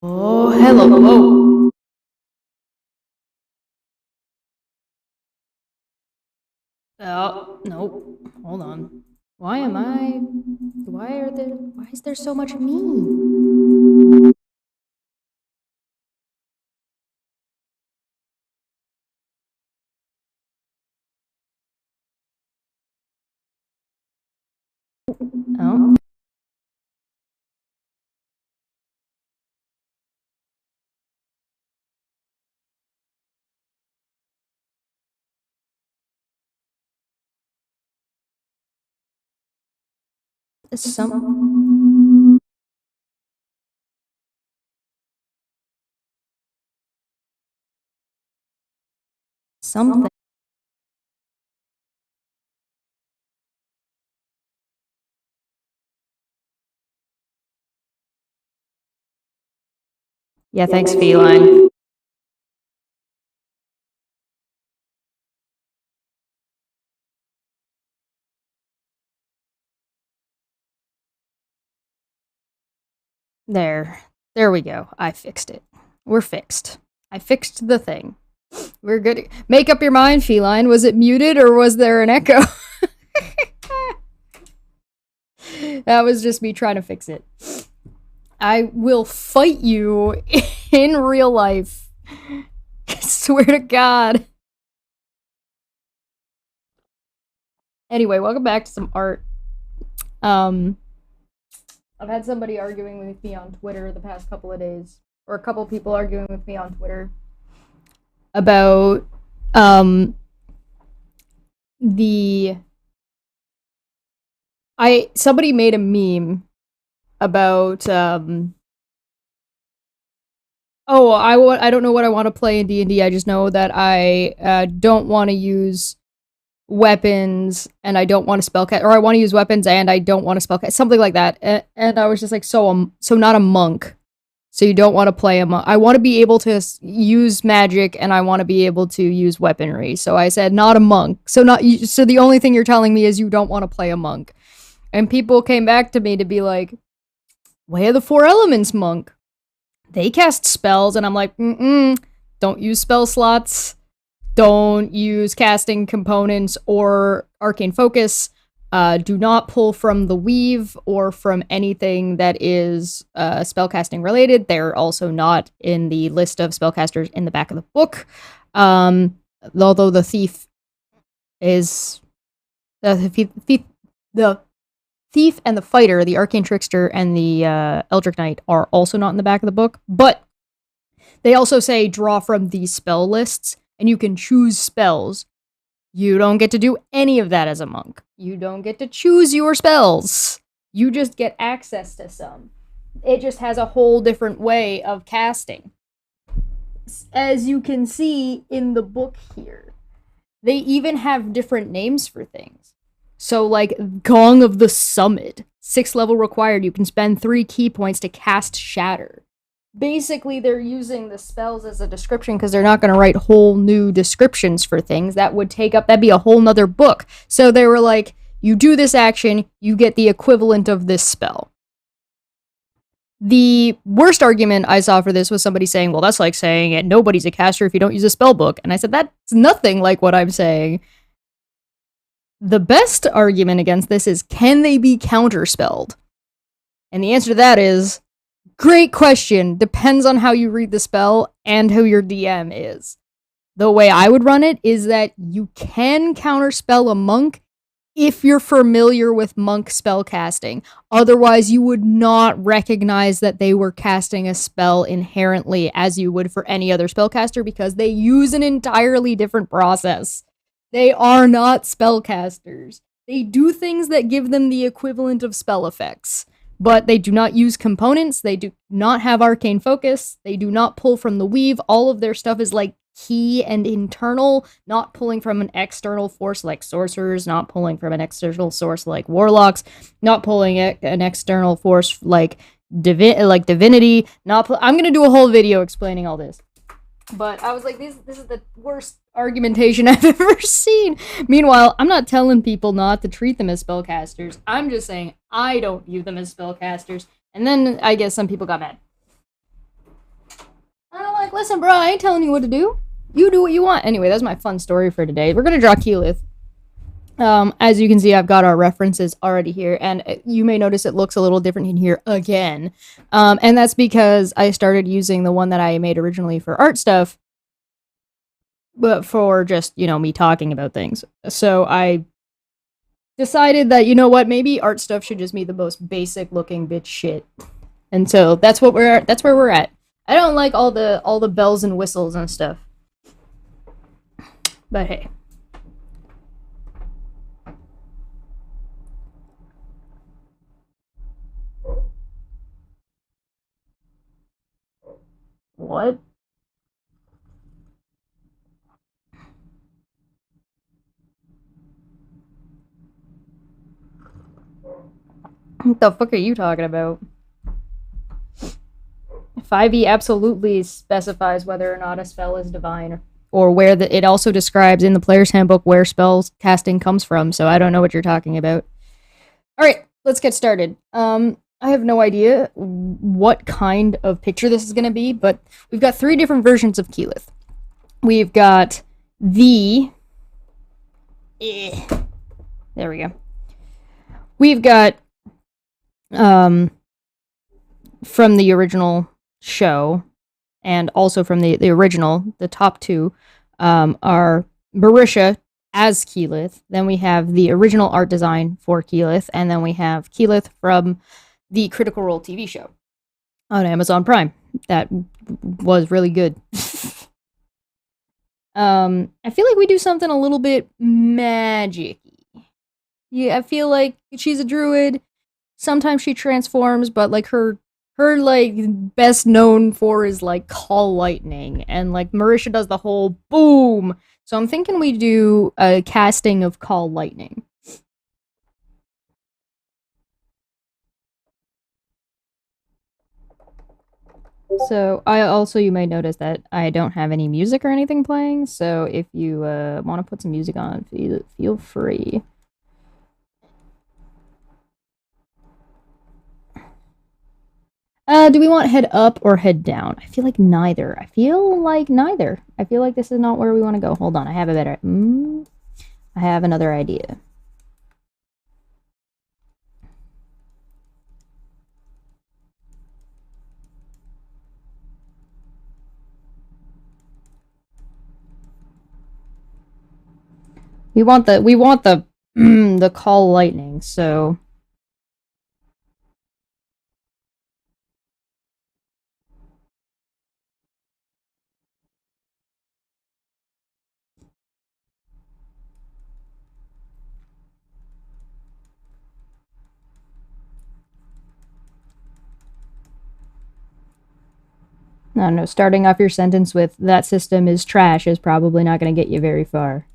Oh, hello. Whoa. Oh, no. Hold on. Why is there so much of me? Oh, some, something. Yeah, thanks, Feline. There. There we go. I fixed it. We're fixed. I fixed the thing. We're good. Make up your mind, Feline. Was it muted or was there an echo? That was just me trying to fix it. I will fight you in real life. I swear to God. Anyway, welcome back to some art. Um, I've had somebody arguing with me on Twitter the past couple of days, or a couple people arguing with me on Twitter about the somebody made a meme about I don't know what I want to play in D&D. I just know that I don't want to use weapons and I don't want to spellcast, or I want to use weapons and I don't want to spellcast, something like that. And I was just like, so not a monk. So you don't want to play a monk. I want to be able to use magic and I want to be able to use weaponry. So I said not a monk. So the only thing you're telling me is you don't want to play a monk. And people came back to me to be like, Way of the Four Elements monk. They cast spells, and I'm like, don't use spell slots. Don't use casting components or arcane focus. Do not pull from the weave or from anything that is spellcasting related. They're also not in the list of spellcasters in the back of the book. Although the thief is the thief and the fighter, the arcane trickster and the eldritch knight, are also not in the back of the book. But they also say draw from these spell lists, and you can choose spells. You don't get to do any of that as a monk. You don't get to choose your spells. You just get access to some. It just has a whole different way of casting. As you can see in the book here, they even have different names for things. So, like, Gong of the Summit. 6th level required. You can spend 3 key points to cast Shatter. Basically, they're using the spells as a description because they're not going to write whole new descriptions for things. That'd be a whole nother book. So they were like, you do this action, you get the equivalent of this spell. The worst argument I saw for this was somebody saying, well, that's like saying nobody's a caster if you don't use a spell book. And I said, that's nothing like what I'm saying. The best argument against this is, can they be counterspelled? And the answer to that is, great question. Depends on how you read the spell and who your DM is. The way I would run it is that you can counterspell a monk if you're familiar with monk spell casting. Otherwise, you would not recognize that they were casting a spell inherently as you would for any other spellcaster because they use an entirely different process. They are not spellcasters. They do things that give them the equivalent of spell effects, but they do not use components. They do not have arcane focus. They do not pull from the weave. All of their stuff is like key and internal, not pulling from an external force like sorcerers, not pulling from an external source like warlocks, not pulling an external force like divinity. I'm gonna do a whole video explaining all this. But I was like, this is the worst argumentation I've ever seen. Meanwhile, I'm not telling people not to treat them as spellcasters. I'm just saying I don't view them as spellcasters. And then I guess some people got mad. like, listen, bro, I ain't telling you what to do. You do what you want. Anyway, that's my fun story for today. We're gonna draw Keyleth. As you can see, I've got our references already here, and you may notice it looks a little different in here again. And that's because I started using the one that I made originally for art stuff, but for just, me talking about things. So I decided that, you know what, maybe art stuff should just be the most basic looking bitch shit. And so that's where we're at. I don't like all the bells and whistles and stuff. But hey. What? What the fuck are you talking about? 5e absolutely specifies whether or not a spell is divine, or where it also describes in the player's handbook where spells casting comes from, so I don't know what you're talking about. Alright, let's get started. I have no idea what kind of picture this is going to be, but we've got 3 different versions of Keyleth. We've got the... There we go. We've got, from the original show, and also from the original, the top 2, are Marisha as Keyleth. Then we have the original art design for Keyleth, and then we have Keyleth from the Critical Role TV show on Amazon Prime. That was really good. I feel like we do something a little bit magic-y. Yeah, I feel like she's a druid. Sometimes she transforms, but like her like best known for is like call lightning, and like Marisha does the whole boom. So I'm thinking we do a casting of call lightning. So you may notice that I don't have any music or anything playing. So if you want to put some music on, feel free. Do we want head up or head down? I feel like neither. I feel like this is not where we want to go. Hold on, I have a better... I have another idea. We want the the call lightning, so... I don't know, starting off your sentence with, that system is trash, is probably not going to get you very far.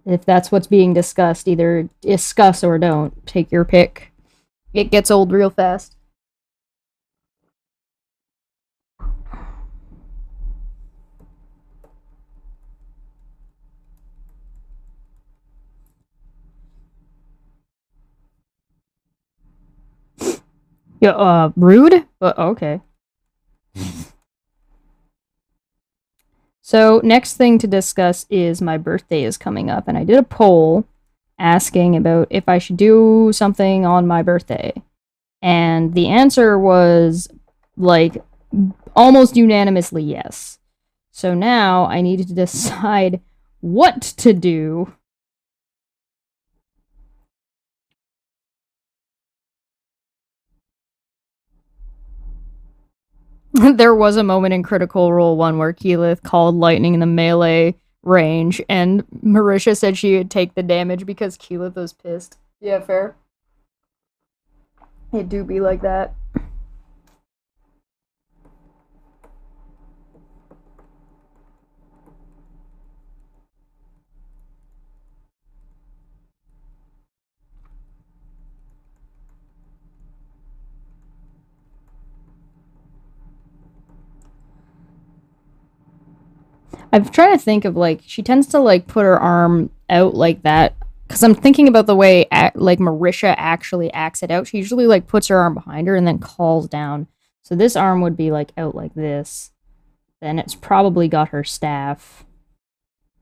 If that's what's being discussed, either discuss or don't. Take your pick. It gets old real fast. Yeah, rude? But okay. So, next thing to discuss is my birthday is coming up, and I did a poll asking about if I should do something on my birthday. And the answer was, like, almost unanimously yes. So now I needed to decide what to do. There was a moment in Critical Role 1 where Keyleth called lightning in the melee range, and Marisha said she would take the damage because Keyleth was pissed. Yeah, fair. It do be like that. I'm trying to think of, like, she tends to, like, put her arm out like that. Because I'm thinking about the way, like, Marisha actually acts it out. She usually, like, puts her arm behind her and then calls down. So this arm would be, like, out like this. then it's probably got her staff.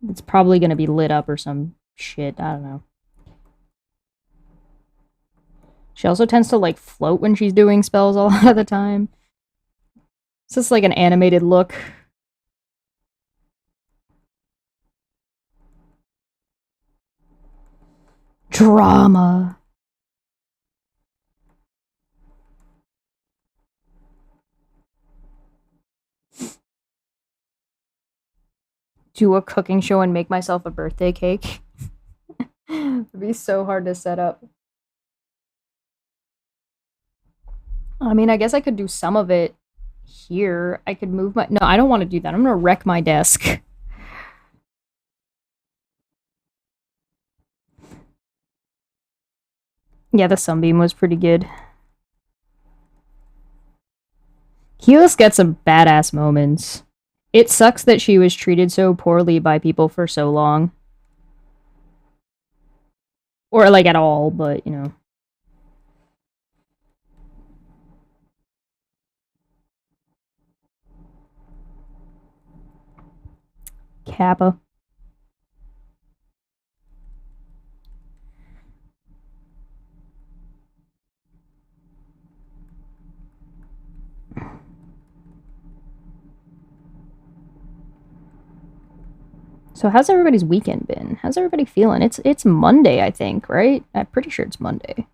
It's probably gonna be lit up or some shit. I don't know. She also tends to like float when she's doing spells a lot of the time. It's just like an animated look. Drama. Do a cooking show and make myself a birthday cake. It'd be so hard to set up. I mean, I guess I could do some of it here. I could move my. No, I don't want to do that. I'm gonna wreck my desk. Yeah, the sunbeam was pretty good. Keyleth gets some badass moments. It sucks that she was treated so poorly by people for so long. Or, like, at all, but, you know. Kappa. So how's everybody's weekend been? How's everybody feeling? It's Monday, I think, right? I'm pretty sure it's Monday.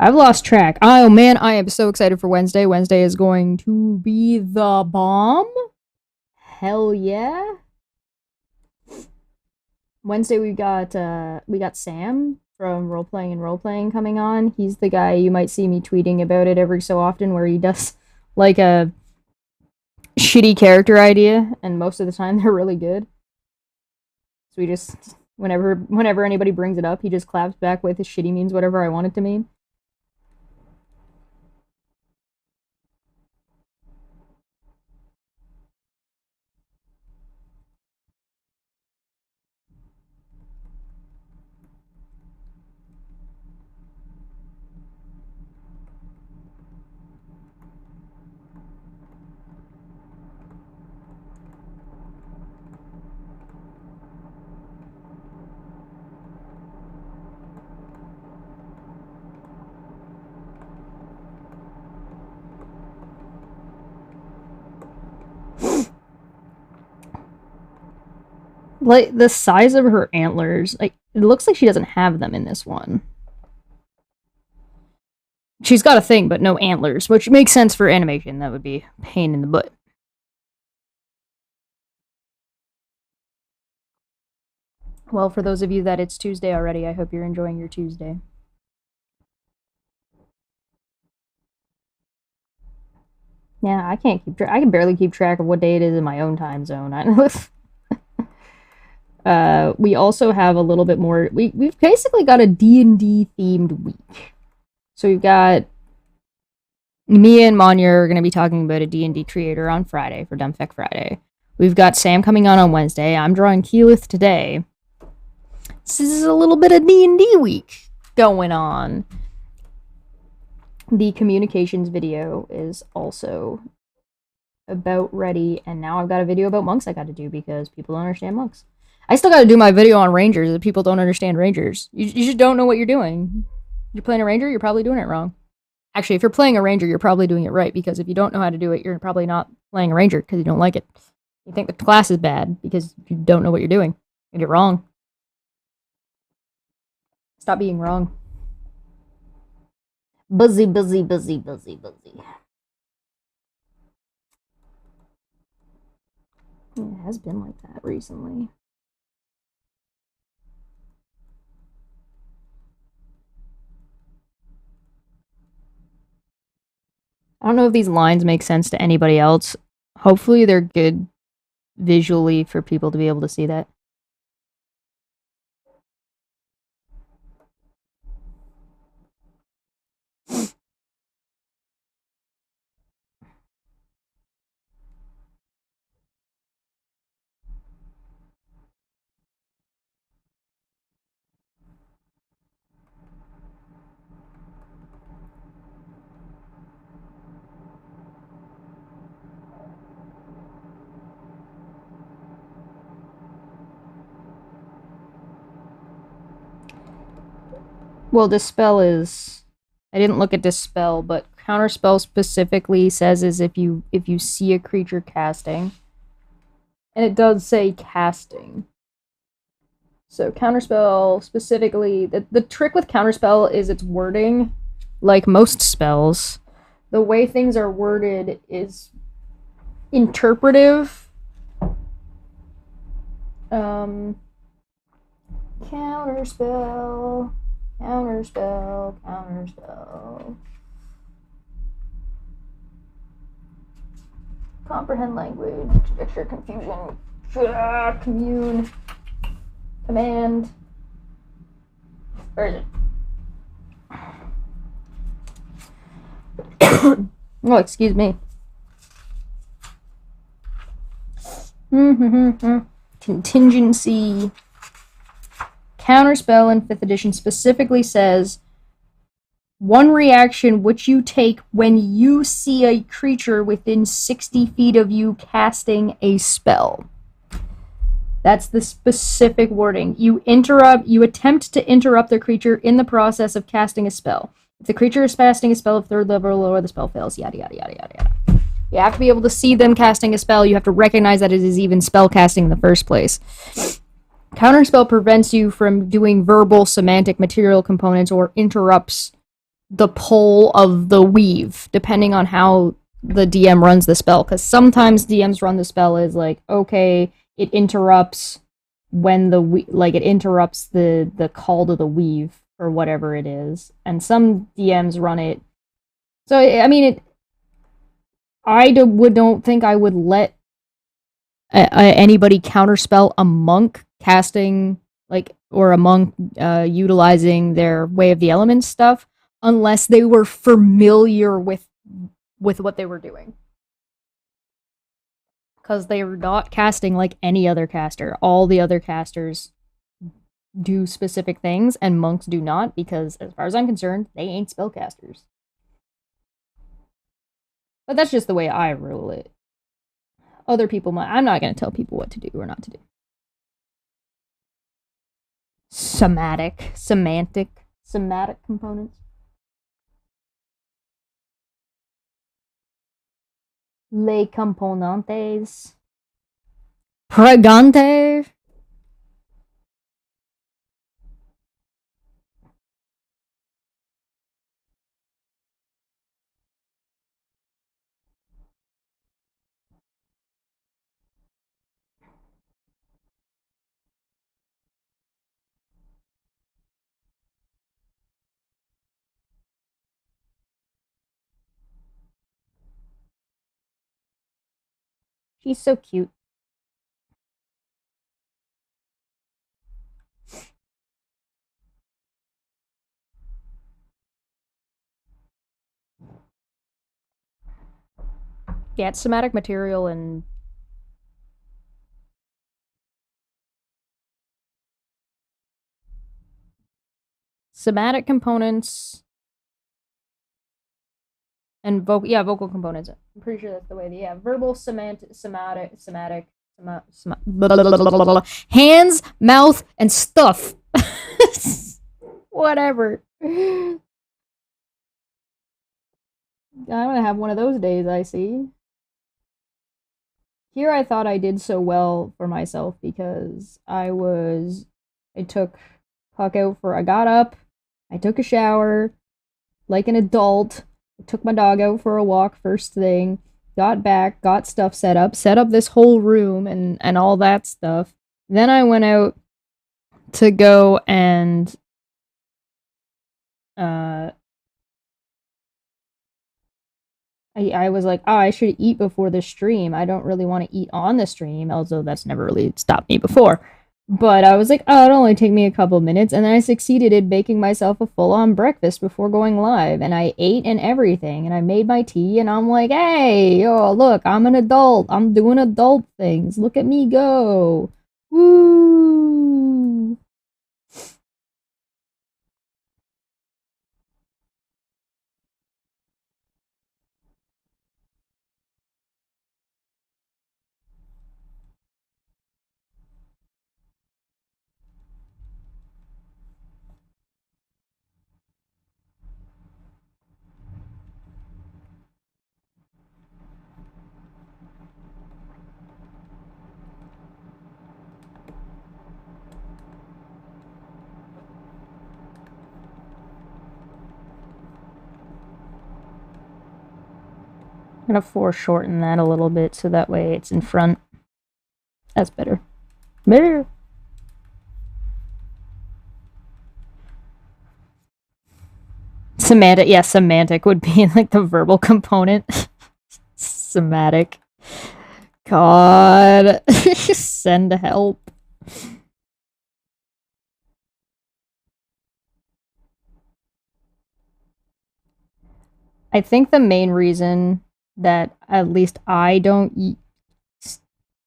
I've lost track. Oh man, I am so excited for Wednesday. Wednesday is going to be the bomb. Hell yeah. Wednesday we got Sam from Role Playing and Role Playing coming on. He's the guy you might see me tweeting about it every so often where he does like a shitty character idea and most of the time they're really good. So we just whenever anybody brings it up, he just claps back with his shitty means whatever I want it to mean. Like the size of her antlers, like it looks like she doesn't have them in this one. She's got a thing, but no antlers, which makes sense for animation. That would be a pain in the butt. Well, for those of you that it's Tuesday already, I hope you're enjoying your Tuesday. Yeah, I can't keep. I can barely keep track of what day it is in my own time zone. We also have a little bit more. We've basically got a D&D themed week. So we've got me and Manya are going to be talking about a D&D creator on Friday for Dumbfeck Friday. We've got Sam coming on Wednesday. I'm drawing Keyleth today. This is a little bit of D&D week going on. The communications video is also about ready, and now I've got a video about monks I got to do because people don't understand monks. I still got to do my video on rangers if people don't understand rangers. You just don't know what you're doing. You're playing a ranger, you're probably doing it wrong. Actually, if you're playing a ranger, you're probably doing it right, because if you don't know how to do it, you're probably not playing a ranger because you don't like it. You think the class is bad because you don't know what you're doing, and you're wrong. Stop being wrong. Buzzy, buzzy, buzzy, buzzy, buzzy. It has been like that recently. I don't know if these lines make sense to anybody else. Hopefully they're good visually for people to be able to see that. Well, dispel is. I didn't look at dispel, but counterspell specifically says is if you see a creature casting, and it does say casting. So counterspell specifically, the trick with counterspell is its wording. Like most spells, the way things are worded is interpretive. Counterspell, counterspell, counterspell. Comprehend language, conjecture, confusion, commune, command. Where is it? Oh, excuse me. Contingency. Counterspell in 5th edition specifically says one reaction which you take when you see a creature within 60 feet of you casting a spell. That's the specific wording. You attempt to interrupt the creature in the process of casting a spell. If the creature is casting a spell of 3rd level or the spell fails, yada yada yada yada yada. You have to be able to see them casting a spell. You have to recognize that it is even spell casting in the first place. Counterspell prevents you from doing verbal, semantic, material components or interrupts the pull of the weave, depending on how the DM runs the spell. Because sometimes DMs run the spell as like, okay, it interrupts when it interrupts the call to the weave or whatever it is, and some DMs run it. So I mean, don't think I would let anybody counterspell a monk casting or a monk utilizing their Way of the Elements stuff unless they were familiar with what they were doing. Because they are not casting like any other caster. All the other casters do specific things, and monks do not, because as far as I'm concerned, they ain't spellcasters. But that's just the way I rule it. Other people might. I'm not going to tell people what to do or not to do. Semantic components. Les componentes. Pregante. She's so cute. Yeah, it's somatic material and somatic components and vocal components. I'm pretty sure that's the way. Verbal, somatic, hands, mouth, and stuff. Whatever. I'm gonna have one of those days, I see. Here I thought I did so well for myself because I got up, I took a shower, like an adult, I took my dog out for a walk first thing, got back, got stuff set up this whole room and all that stuff. Then I went out to go and I was like, oh, I should eat before the stream. I don't really want to eat on the stream, although that's never really stopped me before. But I was like, oh, it'll only take me a couple minutes. And then I succeeded in making myself a full on breakfast before going live. And I ate and everything. And I made my tea. And I'm like, hey, oh, look, I'm an adult. I'm doing adult things. Look at me go. Woo. I'm gonna foreshorten that a little bit so that way it's in front. That's better. Better. Semantic, yeah, semantic would be like the verbal component. Somatic. God. Send help. I think the main reason that at least I don't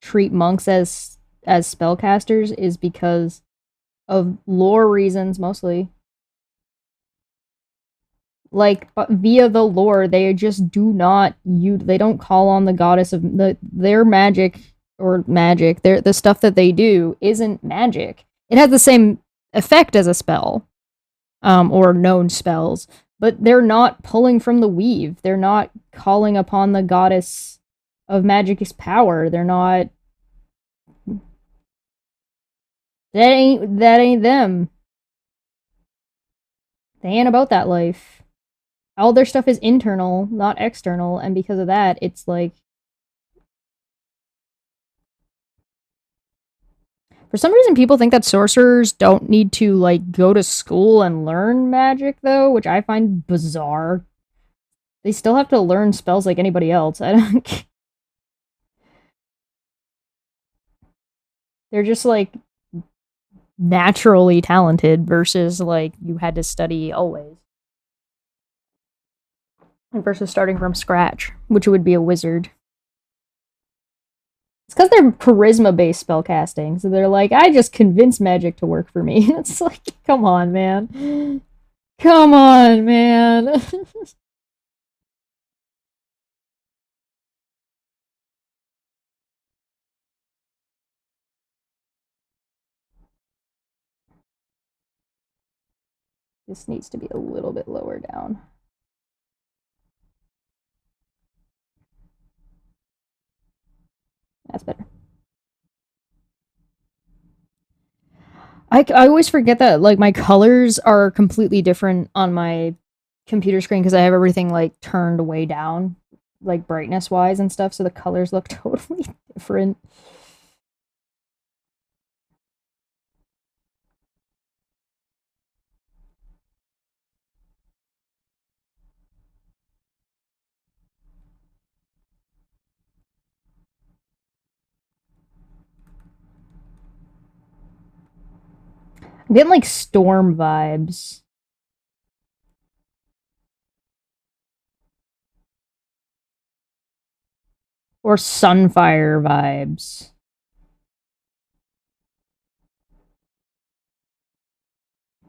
treat monks as spellcasters is because of lore reasons mostly. Like via the lore, they just do not they don't call on the goddess of their magic or magic. The stuff that they do isn't magic. It has the same effect as a spell, or known spells, but they're not pulling from the weave. They're not calling upon the goddess of magic's power. They're not. That ain't them. They ain't about that life. All their stuff is internal, not external, and because of that, it's like for some reason people think that sorcerers don't need to like go to school and learn magic though, which I find bizarre. They still have to learn spells like anybody else. I don't They're just like naturally talented versus like you had to study always. Versus starting from scratch, which would be a wizard. It's because they're charisma-based spellcasting, so they're like, I just convince magic to work for me. It's like, come on, man. Come on, man. This needs to be a little bit lower down. That's better. I always forget that like my colors are completely different on my computer screen because I have everything like turned way down, like brightness wise and stuff, so the colors look totally different. I'm getting like storm vibes. Or Sunfire vibes.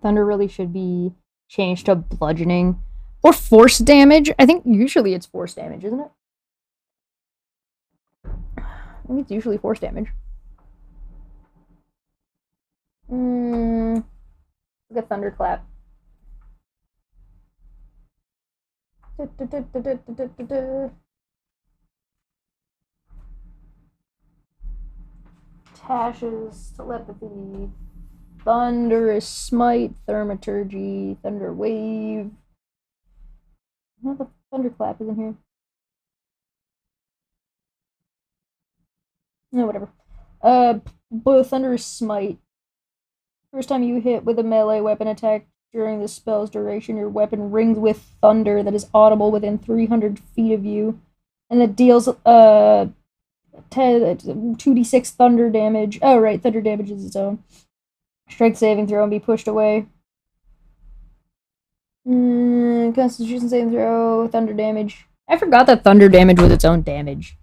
Thunder really should be changed to bludgeoning. Or force damage. I think usually it's force damage, isn't it? I think it's usually force damage. Like a thunderclap. Tashes, telepathy, thunderous smite, thaumaturgy, thunder wave. No, the thunderclap isn't here. No, whatever. Thunderous smite. First time you hit with a melee weapon attack during the spell's duration, your weapon rings with thunder that is audible within 300 feet of you, and that deals 2d6 thunder damage. Oh, right, thunder damage is its own. Strength saving throw and be pushed away. Constitution saving throw, thunder damage. I forgot that thunder damage was its own damage.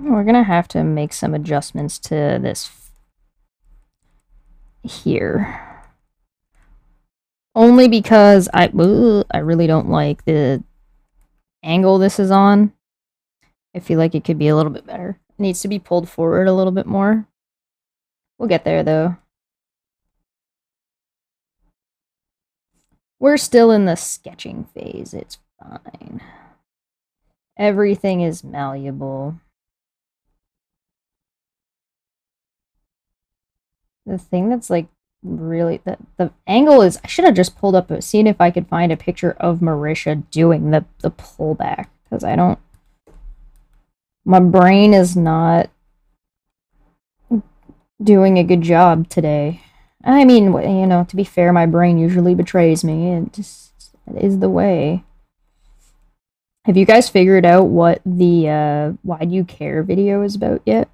We're gonna have to make some adjustments to this here. Only because I really don't like the angle this is on. I feel like it could be a little bit better. It needs to be pulled forward a little bit more. We'll get there, though. We're still in the sketching phase. It's fine. Everything is malleable. The thing that's like really the angle is I should have just pulled up seen if I could find a picture of Marisha doing the pullback because I don't my brain is not doing a good job today. I mean, you know, to be fair, my brain usually betrays me. It is the way. Have you guys figured out what the Why Do You Care video is about yet?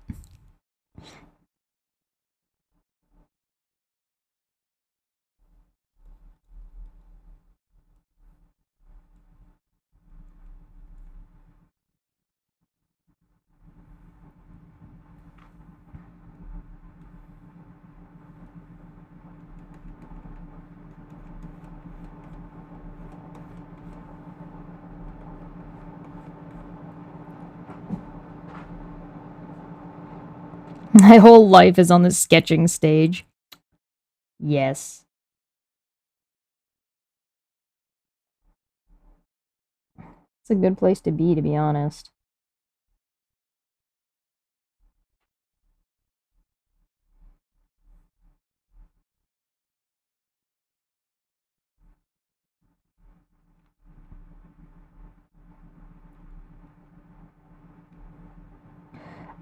My whole life is on the sketching stage. Yes. It's a good place to be honest.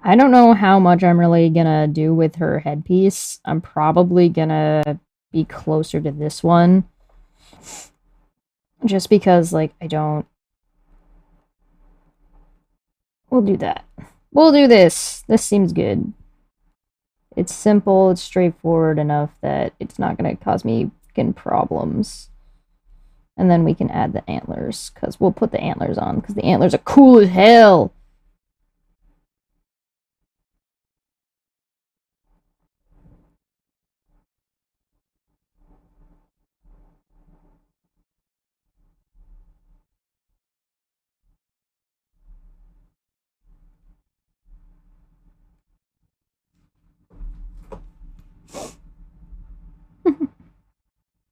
I don't know how much I'm really gonna do with her headpiece. I'm probably gonna be closer to this one. Just because, like, I don't... We'll do that. We'll do this. This seems good. It's simple, it's straightforward enough that it's not gonna cause me fucking problems. And then we can add the antlers, because we'll put the antlers on, because the antlers are cool as hell!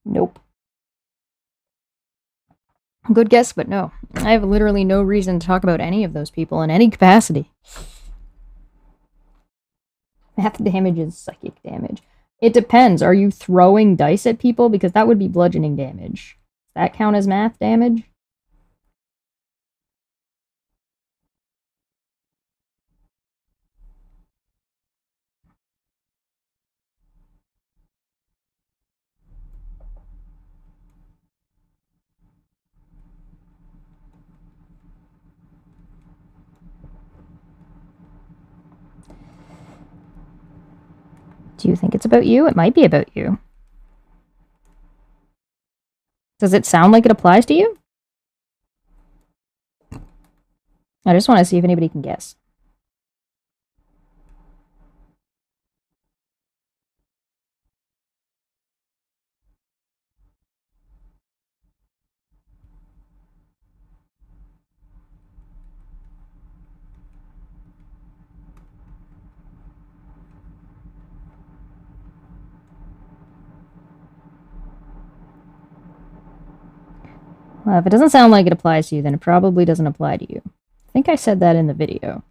Nope. Good guess, but no. I have literally no reason to talk about any of those people in any capacity. Math damage is psychic damage. It depends. Are you throwing dice at people? Because that would be bludgeoning damage. Does that count as math damage? Do you think it's about you? It might be about you. Does it sound like it applies to you? I just want to see if anybody can guess. Well, if it doesn't sound like it applies to you, then it probably doesn't apply to you. I think I said that in the video.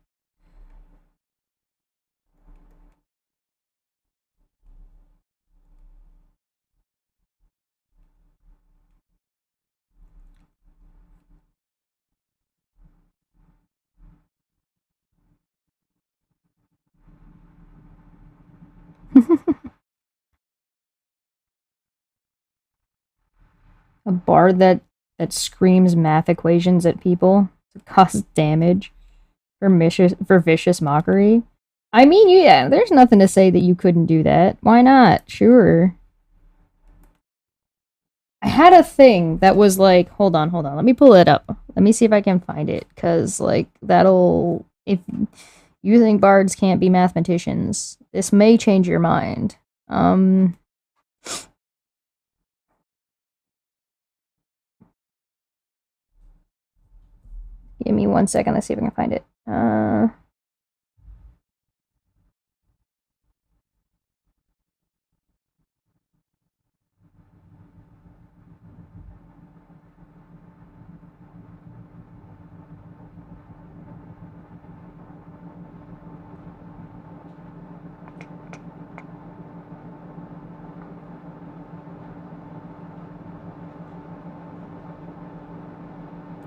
A bard that screams math equations at people to cause damage for vicious mockery. I mean, yeah, there's nothing to say that you couldn't do that. Why not? Sure. I had a thing that was like, hold on, let me pull it up. Let me see if I can find it, because, like, that'll... If you think bards can't be mathematicians, this may change your mind. Give me 1 second, let's see if I can find it.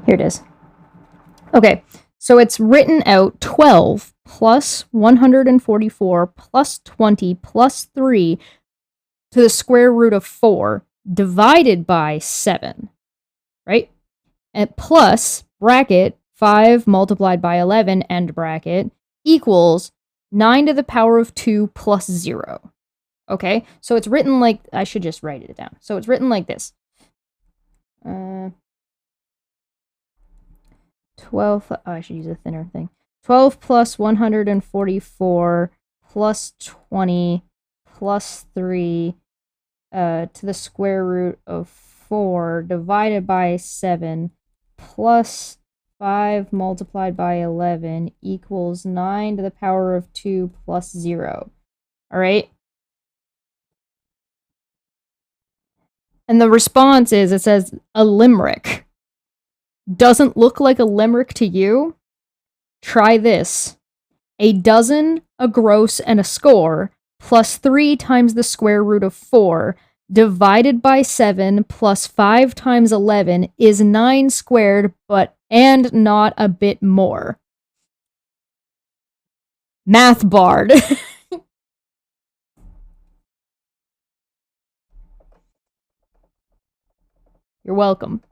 Here it is. Okay, so it's written out 12 plus 144 plus 20 plus 3 to the square root of 4 divided by 7, right? And plus bracket 5 multiplied by 11 end bracket equals 9 to the power of 2 plus 0. Okay, so it's written like, I should just write it down. So it's written like this. 12, oh, I should use a thinner thing. 12 plus 144 plus 20 plus 3 to the square root of 4 divided by 7 plus 5 multiplied by 11 equals 9 to the power of 2 plus 0. All right? And the response is, it says, a limerick. Doesn't look like a limerick to you? Try this. A dozen, a gross, and a score, plus 3 times the square root of 4, divided by 7, plus 5 times 11, is 9 squared, and not a bit more. Math bard. You're welcome.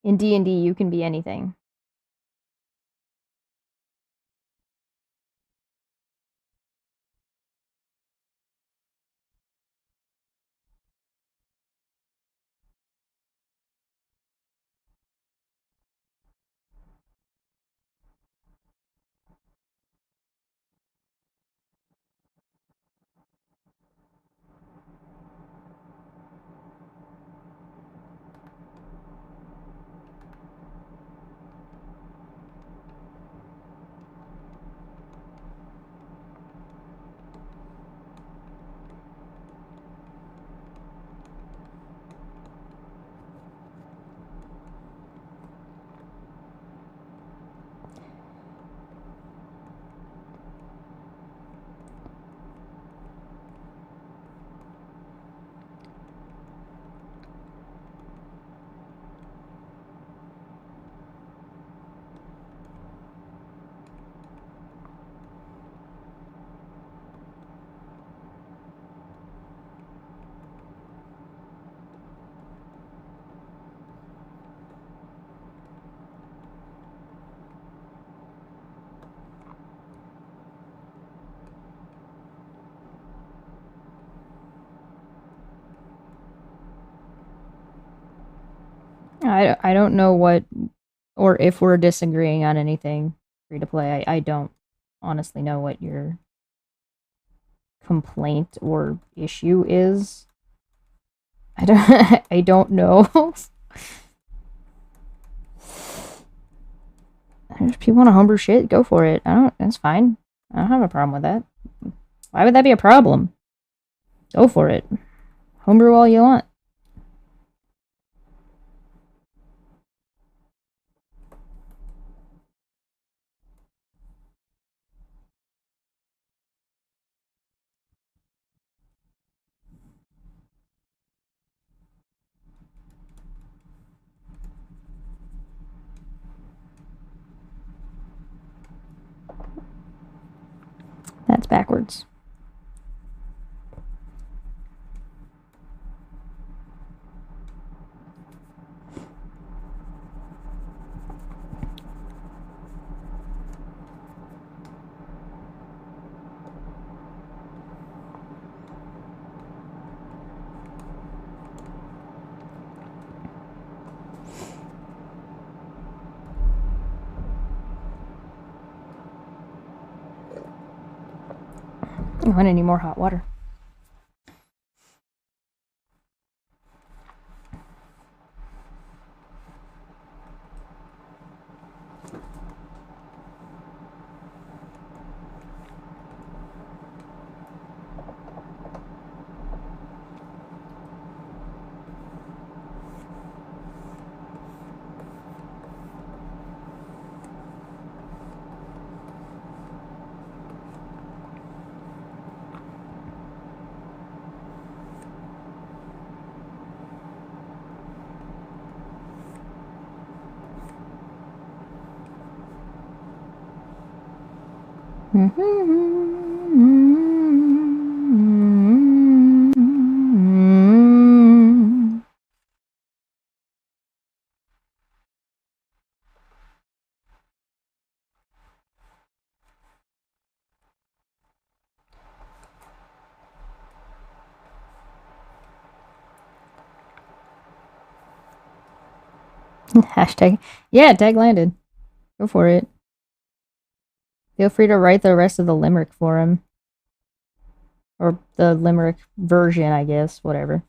In D&D, you can be anything. I don't know what, or if we're disagreeing on anything free to play. I don't honestly know what your complaint or issue is. I don't know. If people want to homebrew shit, go for it. That's fine. I don't have a problem with that. Why would that be a problem? Go for it. Homebrew all you want. That's backwards. Oh, I need more hot water. Hashtag. Yeah, tag landed. Go for it. Feel free to write the rest of the limerick for him. Or the limerick version, I guess. Whatever.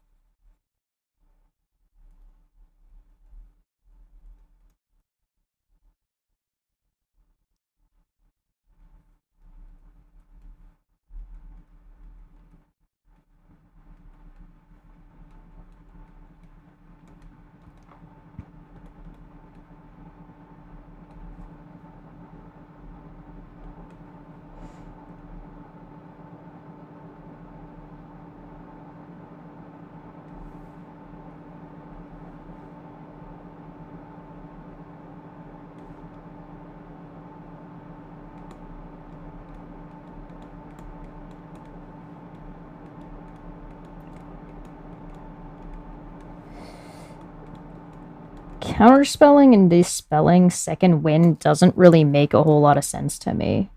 Counterspelling and dispelling second wind doesn't really make a whole lot of sense to me.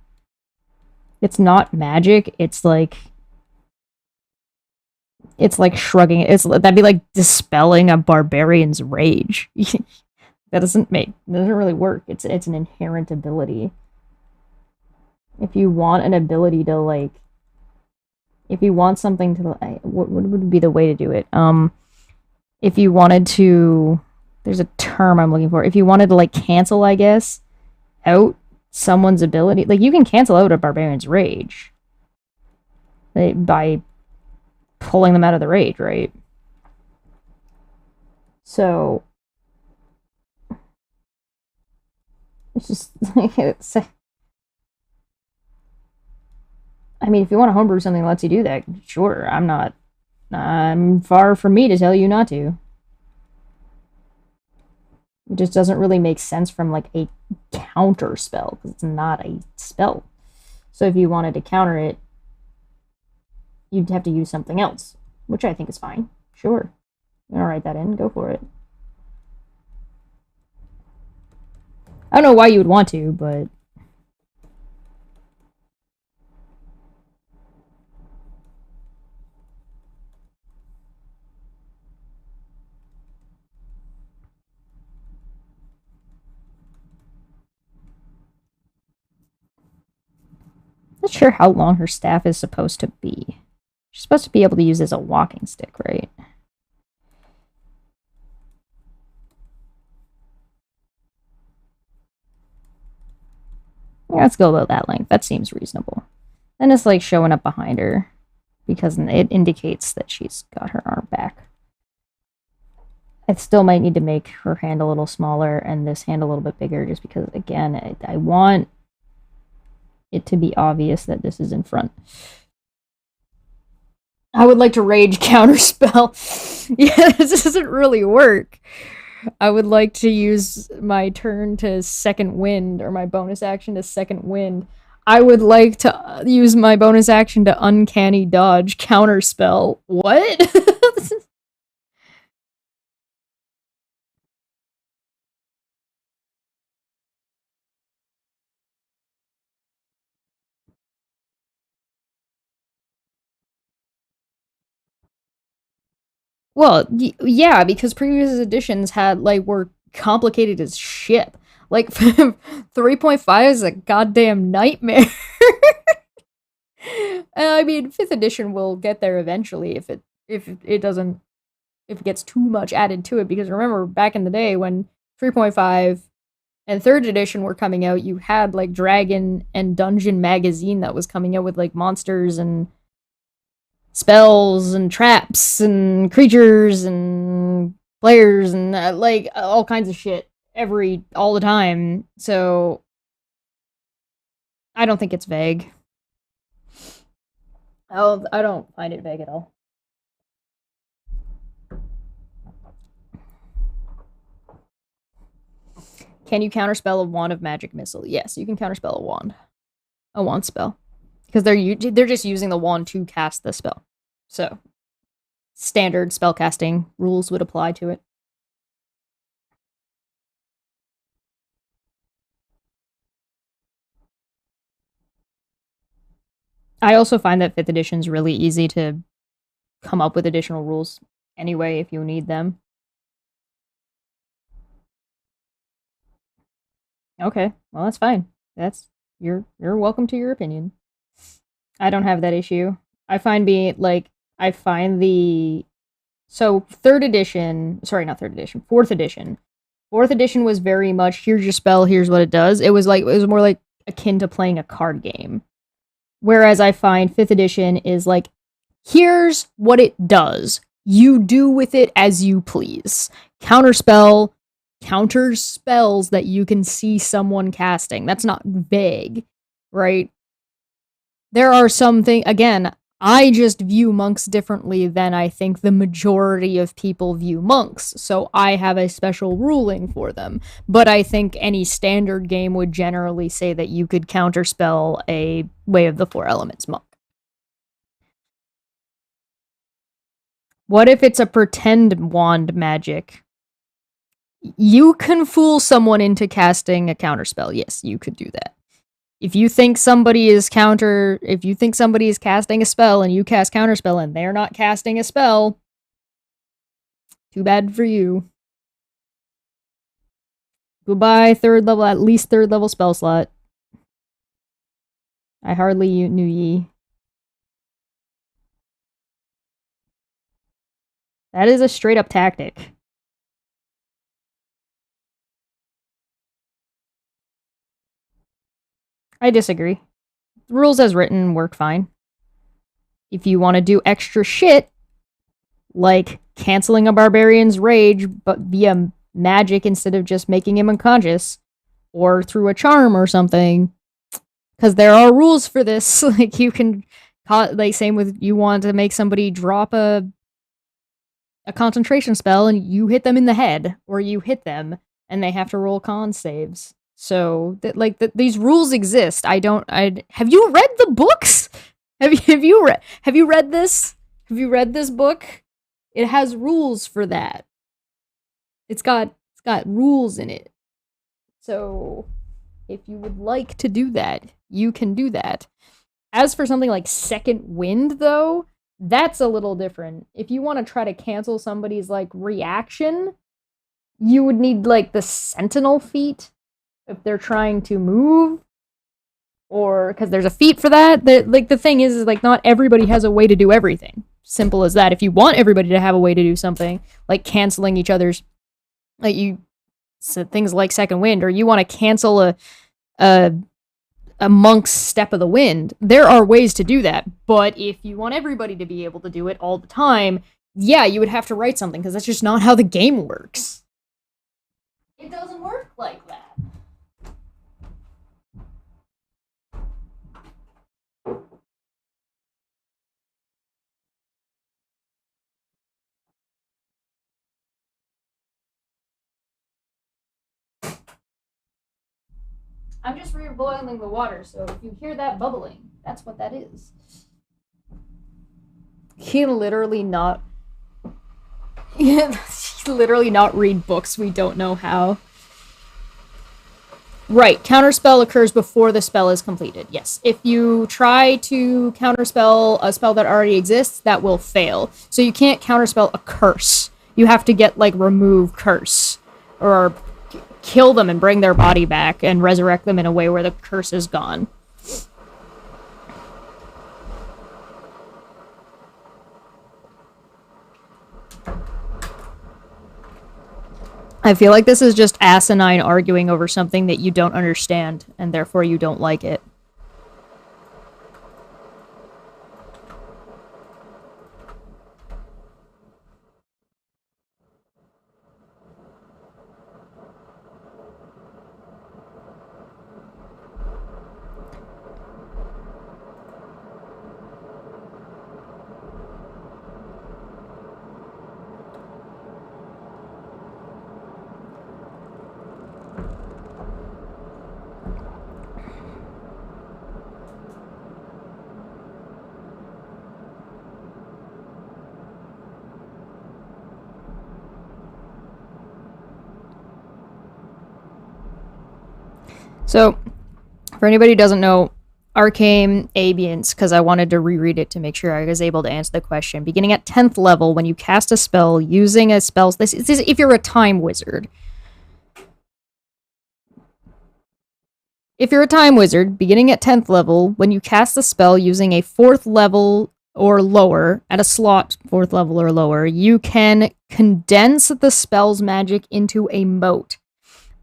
It's not magic, it's like shrugging. That'd be like dispelling a barbarian's rage. That doesn't really work. It's an inherent ability. If you want an ability to like, if you want something to, what would be the way to do it? If you wanted to, there's a term I'm looking for. If you wanted to like cancel, I guess, out someone's ability, like you can cancel out a barbarian's rage by pulling them out of the rage, right? So it's just like I mean, if you want to homebrew something that lets you do that, sure. I'm far from me to tell you not to. It just doesn't really make sense from like a counter spell because it's not a spell. So if you wanted to counter it, you'd have to use something else, which I think is fine. Sure. You want to write that in? Go for it. I don't know why you would want to, but not sure how long her staff is supposed to be. She's supposed to be able to use it as a walking stick, right? Yeah, let's go about that length. That seems reasonable. Then it's like showing up behind her because it indicates that she's got her arm back. I still might need to make her hand a little smaller and this hand a little bit bigger just because, again, I want it to be obvious that this is in front. I would like to rage counterspell. Yeah, this doesn't really work. I would like to use my turn to second wind or my bonus action to second wind. I would like to use my bonus action to uncanny dodge counterspell. What? Well, yeah, because previous editions had like were complicated as shit. Like 3.5 is a goddamn nightmare. I mean, 5th edition will get there eventually if it doesn't if it gets too much added to it because remember back in the day when 3.5 and 3rd edition were coming out, you had like Dragon and Dungeon magazine that was coming out with like monsters and spells and traps and creatures and players and like all kinds of shit all the time. So I don't think it's vague. I don't find it vague at all. Can you counterspell a wand of magic missile? Yes, you can counterspell a wand. a wand spell. Because they're just using the wand to cast the spell. So, standard spellcasting rules would apply to it. I also find that 5th edition is really easy to come up with additional rules anyway if you need them. Okay, well that's fine. That's you're welcome to your opinion. I don't have that issue. I find I find the so 3rd edition, sorry, not 3rd edition, 4th edition. 4th edition was very much here's your spell, here's what it does. It was more like akin to playing a card game. Whereas I find 5th edition is like here's what it does. You do with it as you please. Counterspell counters spells that you can see someone casting. That's not vague, right? There are some things, again, I just view monks differently than I think the majority of people view monks, so I have a special ruling for them. But I think any standard game would generally say that you could counterspell a Way of the Four Elements monk. What if it's a pretend wand magic? You can fool someone into casting a counterspell. Yes, you could do that. If you think somebody is casting a spell and you cast counterspell and they're not casting a spell, too bad for you. Goodbye, 3rd level, at least 3rd level spell slot. I hardly knew ye. That is a straight up tactic. I disagree. The rules as written work fine. If you want to do extra shit, like canceling a barbarian's rage but via magic instead of just making him unconscious, or through a charm or something, because there are rules for this. Like you can, like same with you want to make somebody drop a concentration spell and you hit them in the head, or you hit them and they have to roll con saves. So these rules exist. Have you read the books? Have you read this? Have you read this book? It has rules for that. It's got rules in it. So if you would like to do that, you can do that. As for something like Second Wind, though, that's a little different. If you want to try to cancel somebody's like reaction, you would need like the Sentinel feat if they're trying to move, or because there's a feat for that. The thing is like not everybody has a way to do everything. Simple as that. If you want everybody to have a way to do something, like canceling each other's, things like Second Wind, or you want to cancel a monk's Step of the Wind, there are ways to do that. But if you want everybody to be able to do it all the time, yeah, you would have to write something, because that's just not how the game works. It doesn't work like that. I'm just reboiling the water, so if you hear that bubbling, that's what that is. He literally not read books. We don't know how. Right, counterspell occurs before the spell is completed. Yes, if you try to counterspell a spell that already exists, that will fail. So you can't counterspell a curse. You have to get remove curse, or kill them and bring their body back and resurrect them in a way where the curse is gone. I feel like this is just asinine arguing over something that you don't understand, and therefore you don't like it. So, for anybody who doesn't know, Arcane Ambience, because I wanted to reread it to make sure I was able to answer the question. Beginning at 10th level, when you cast a spell using a spell... This is if you're a time wizard. If you're a time wizard, beginning at 10th level, when you cast a spell using a 4th level or lower, at a slot 4th level or lower, you can condense the spell's magic into a mote.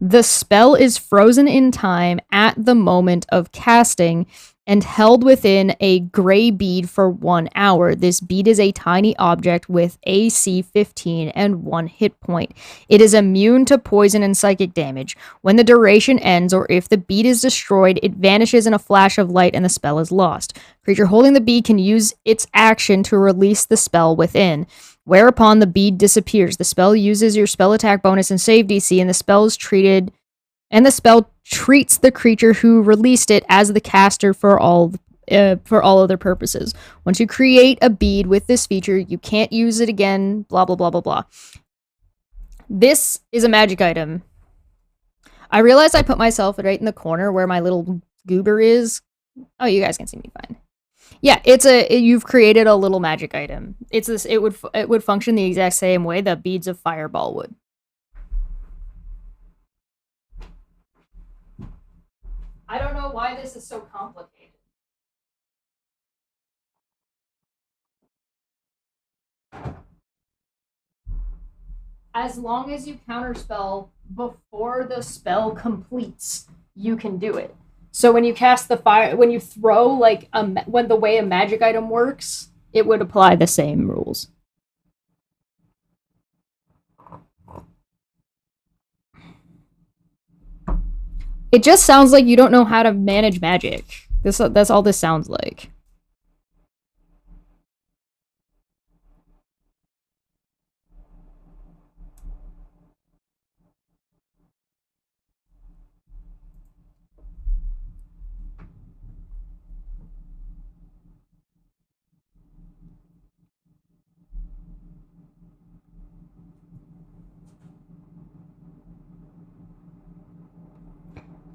The spell is frozen in time at the moment of casting and held within a gray bead for 1 hour. This bead is a tiny object with AC 15 and 1 hit point. It is immune to poison and psychic damage. When the duration ends, or if the bead is destroyed, it vanishes in a flash of light and the spell is lost. Creature holding the bead can use its action to release the spell within, whereupon the bead disappears. The spell uses your spell attack bonus and save DC, and the spell treats the creature who released it as the caster for all other purposes. Once you create a bead with this feature, you can't use it again, blah, blah, blah, blah, blah. This is a magic item. I realized I put myself right in the corner where my little goober is. Oh, you guys can see me fine. Yeah, you've created a little magic item. It's this. It would function the exact same way that beads of fireball would. I don't know why this is so complicated. As long as you counterspell before the spell completes, you can do it. So when you cast the fire, when you throw, like, when the way a magic item works, it would apply the same rules. It just sounds like you don't know how to manage magic. That's all this sounds like.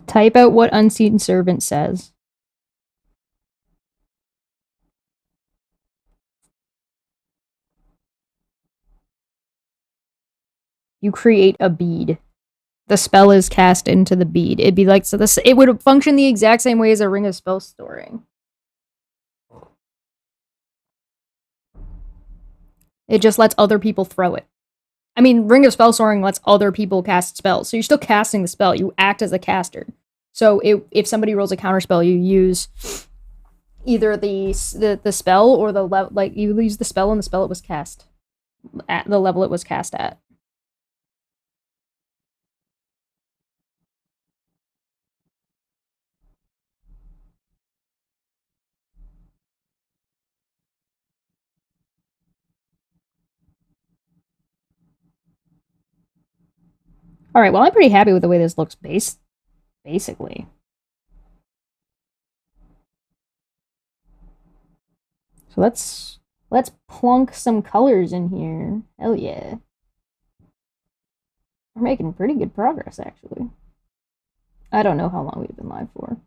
Type out what Unseen Servant says. You create a bead. The spell is cast into the bead. It'd be like, so this, it would function the exact same way as a Ring of Spell Storing. It just lets other people throw it. I mean, Ring of Spell Storing lets other people cast spells, so you're still casting the spell. You act as a caster. So if somebody rolls a counterspell, you use either the spell or the level. Like, you use the spell and the spell it was cast at the level it was cast at. All right. Well, I'm pretty happy with the way this looks. Basically. So let's plunk some colors in here. Hell yeah. We're making pretty good progress, actually. I don't know how long we've been live for.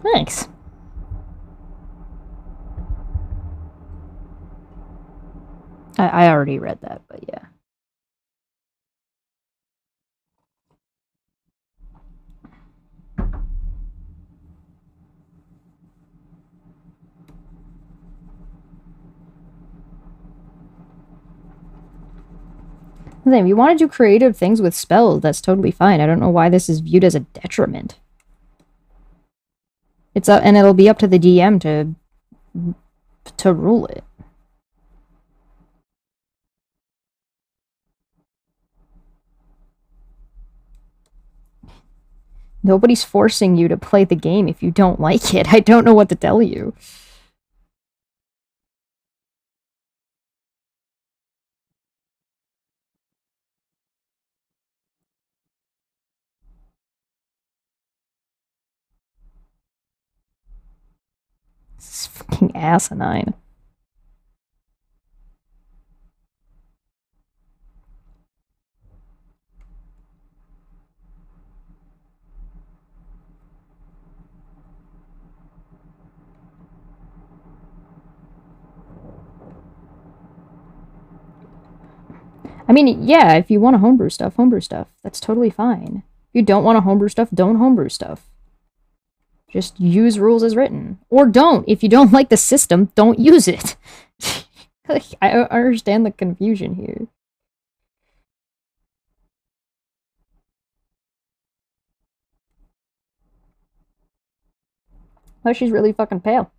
Thanks. I already read that, but yeah. If you want to do creative things with spells, that's totally fine. I don't know why this is viewed as a detriment. It's up, and it'll be up to the DM to rule it. Nobody's forcing you to play the game if you don't like it. I don't know what to tell you. This is fucking asinine. I mean, yeah, if you want to homebrew stuff, That's totally fine. If you don't want to homebrew stuff, don't homebrew stuff. Just use rules as written. Or don't. If you don't like the system, don't use it. I understand the confusion here. Oh, she's really fucking pale.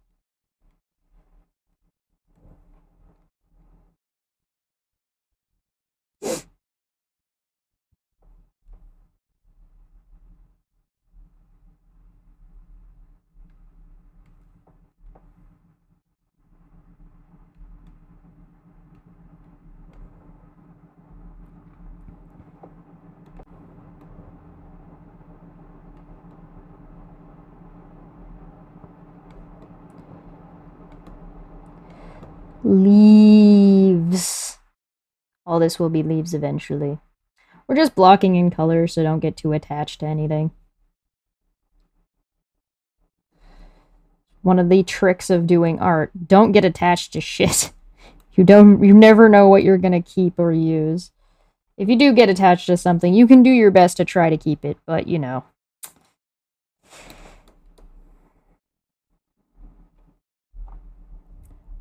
Leaves. All this will be leaves eventually. We're just blocking in color, so don't get too attached to anything. One of the tricks of doing art, don't get attached to shit. You never know what you're gonna keep or use. If you do get attached to something, you can do your best to try to keep it, but you know.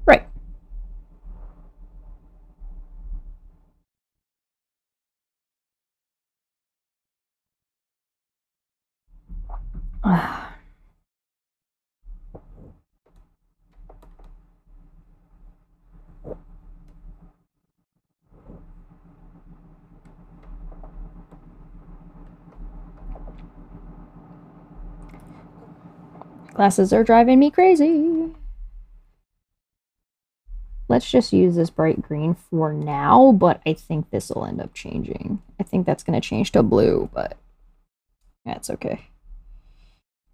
Right. Glasses are driving me crazy. Let's just use this bright green for now, but I think this will end up changing. I think that's going to change to blue, but that's okay.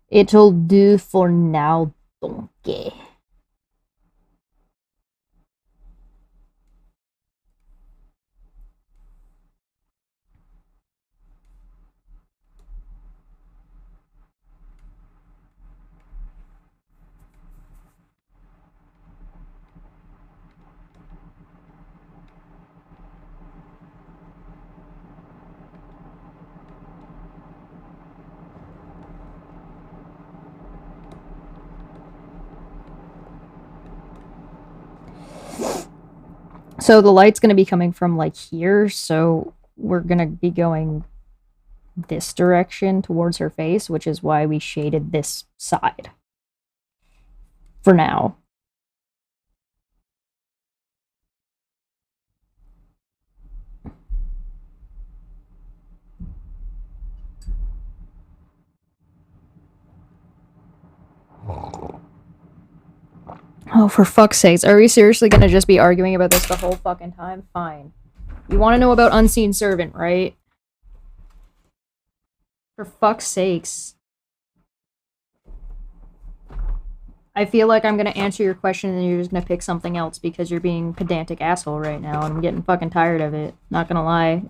It'll do for now, donkey. So the light's going to be coming from like here, so we're going to be going this direction towards her face, which is why we shaded this side. For now. Oh, for fuck's sakes. Are we seriously gonna just be arguing about this the whole fucking time? Fine. You want to know about Unseen Servant, right? For fuck's sakes. I feel like I'm gonna answer your question and you're just gonna pick something else because you're being pedantic asshole right now and I'm getting fucking tired of it. Not gonna lie.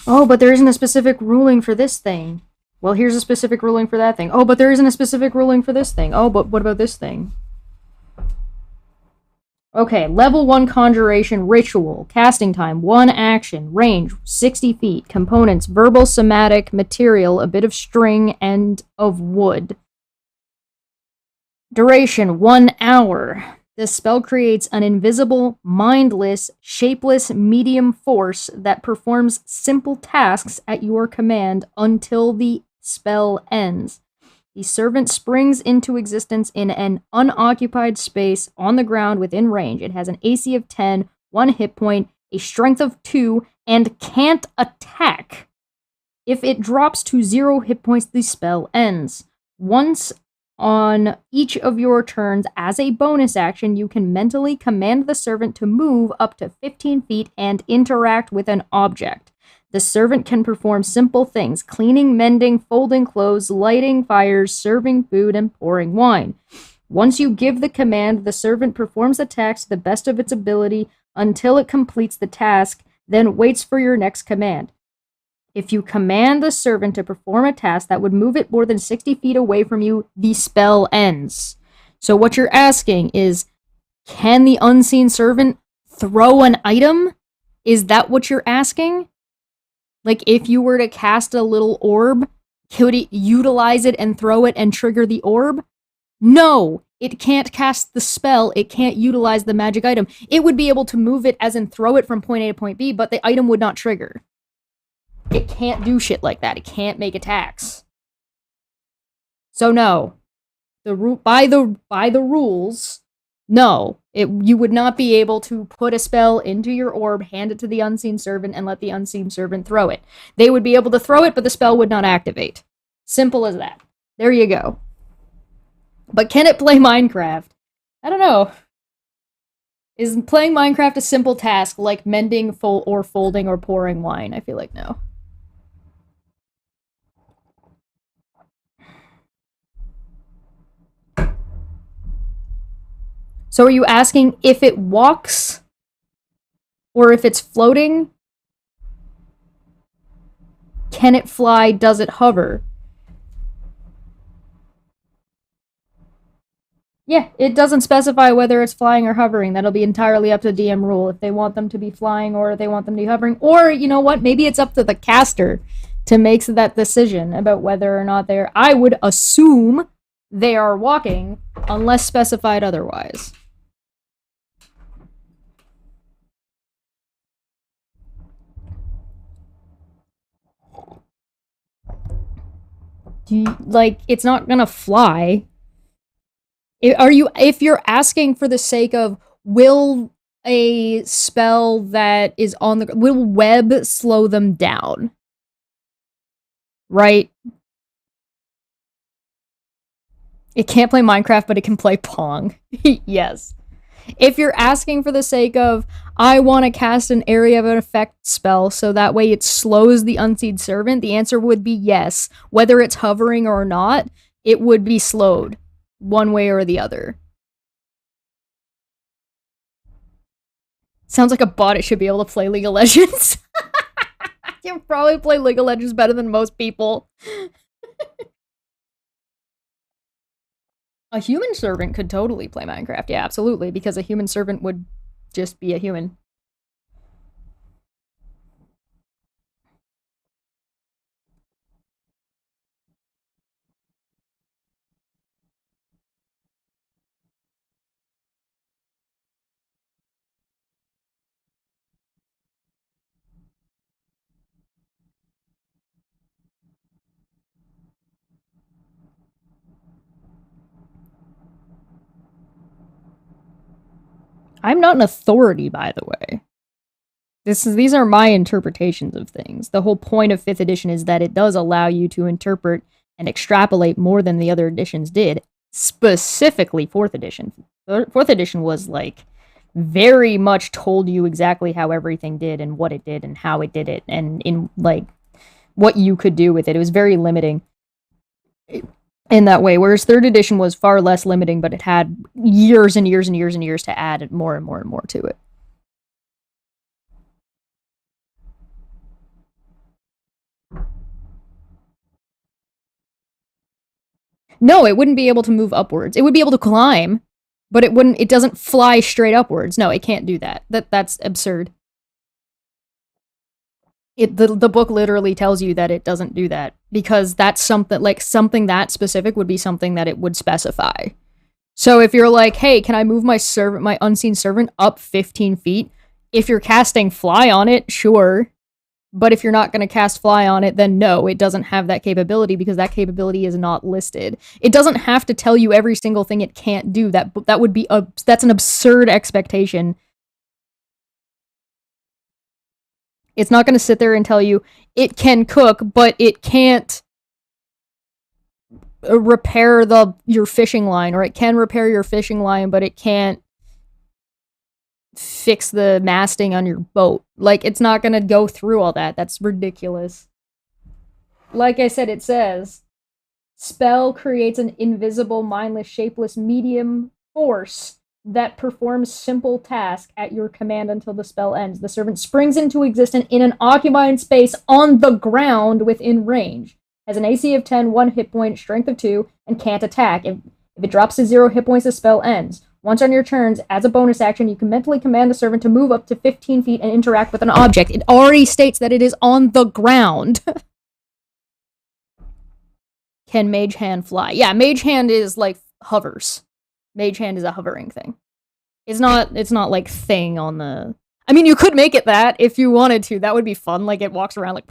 Oh, but there isn't a specific ruling for this thing. Well, here's a specific ruling for that thing. Oh, but there isn't a specific ruling for this thing. Oh, but what about this thing? Okay, level 1 conjuration ritual. Casting time, 1 action. Range, 60 feet. Components, verbal, somatic, material, a bit of string, and of wood. Duration, 1 hour. The spell creates an invisible, mindless, shapeless medium force that performs simple tasks at your command until the spell ends. The servant springs into existence in an unoccupied space on the ground within range. It has an AC of 10, 1 hit point, a strength of 2, and can't attack. If it drops to 0 hit points, the spell ends. Once on each of your turns, as a bonus action, you can mentally command the servant to move up to 15 feet and interact with an object. The servant can perform simple things: cleaning, mending, folding clothes, lighting fires, serving food, and pouring wine. Once you give the command, the servant performs the task to the best of its ability until it completes the task, then waits for your next command. If you command the servant to perform a task that would move it more than 60 feet away from you, the spell ends. So what you're asking is, can the unseen servant throw an item? Is that what you're asking? Like, if you were to cast a little orb, could it utilize it and throw it and trigger the orb? No, it can't cast the spell. It can't utilize the magic item. It would be able to move it, as in throw it from point A to point B, but the item would not trigger. It can't do shit like that. It can't make attacks. So no, by the rules, no, you would not be able to put a spell into your orb, hand it to the unseen servant, and let the unseen servant throw it. They would be able to throw it, but the spell would not activate. Simple as that. There you go. But can it play Minecraft? I don't know. Is playing Minecraft a simple task like mending, folding, or pouring wine? I feel like no. So are you asking if it walks? Or if it's floating? Can it fly? Does it hover? Yeah, it doesn't specify whether it's flying or hovering. That'll be entirely up to DM rule if they want them to be flying or they want them to be hovering. Or, you know what, maybe it's up to the caster to make that decision about whether or not they're... I would assume they are walking, unless specified otherwise. It's not gonna fly. If you're asking for the sake of, will a spell that is on the... will web slow them down? Right? It can't play Minecraft, but it can play Pong. Yes. If you're asking for the sake of, I want to cast an area of an effect spell so that way it slows the unseen servant, the answer would be yes. Whether it's hovering or not, it would be slowed one way or the other. Sounds like a bot. It should be able to play League of Legends. You can probably play League of Legends better than most people. A human servant could totally play Minecraft. Yeah, absolutely, because a human servant would just be a human. I'm not an authority, by the way. These are my interpretations of things. The whole point of 5th edition is that it does allow you to interpret and extrapolate more than the other editions did. Specifically 4th edition. 4th edition was, like, very much told you exactly how everything did and what it did and how it did it and in, like, what you could do with it. It was very limiting in that way, whereas 3rd edition was far less limiting, but it had years and years and years and years to add more and more and more to it. No, it wouldn't be able to move upwards. It would be able to climb, but it doesn't fly straight upwards. No, it can't do that. That's absurd. The book literally tells you that it doesn't do that, because that's something that specific would be something that it would specify. So if you're like, hey, can I move my unseen servant up 15 feet? If you're casting fly on it, sure. But if you're not going to cast fly on it, then no, it doesn't have that capability because that capability is not listed. It doesn't have to tell you every single thing it can't do. That would be that's an absurd expectation. It's not going to sit there and tell you it can cook, but it can't repair your fishing line, or it can repair your fishing line, but it can't fix the masting on your boat. Like, it's not gonna go through all that. That's ridiculous. Like I said, it says, spell creates an invisible, mindless, shapeless medium force that performs simple tasks at your command until the spell ends. The servant springs into existence in an occupied space on the ground within range. Has an AC of 10, 1 hit point, strength of 2, and can't attack. If it drops to 0 hit points, the spell ends. Once on your turns, as a bonus action, you can mentally command the servant to move up to 15 feet and interact with an object. It already states that it is on the ground. Can Mage Hand fly? Yeah, Mage Hand is like hovers. Mage Hand is a hovering thing. It's not like thing on the... I mean, you could make it that if you wanted to. That would be fun. Like, it walks around like...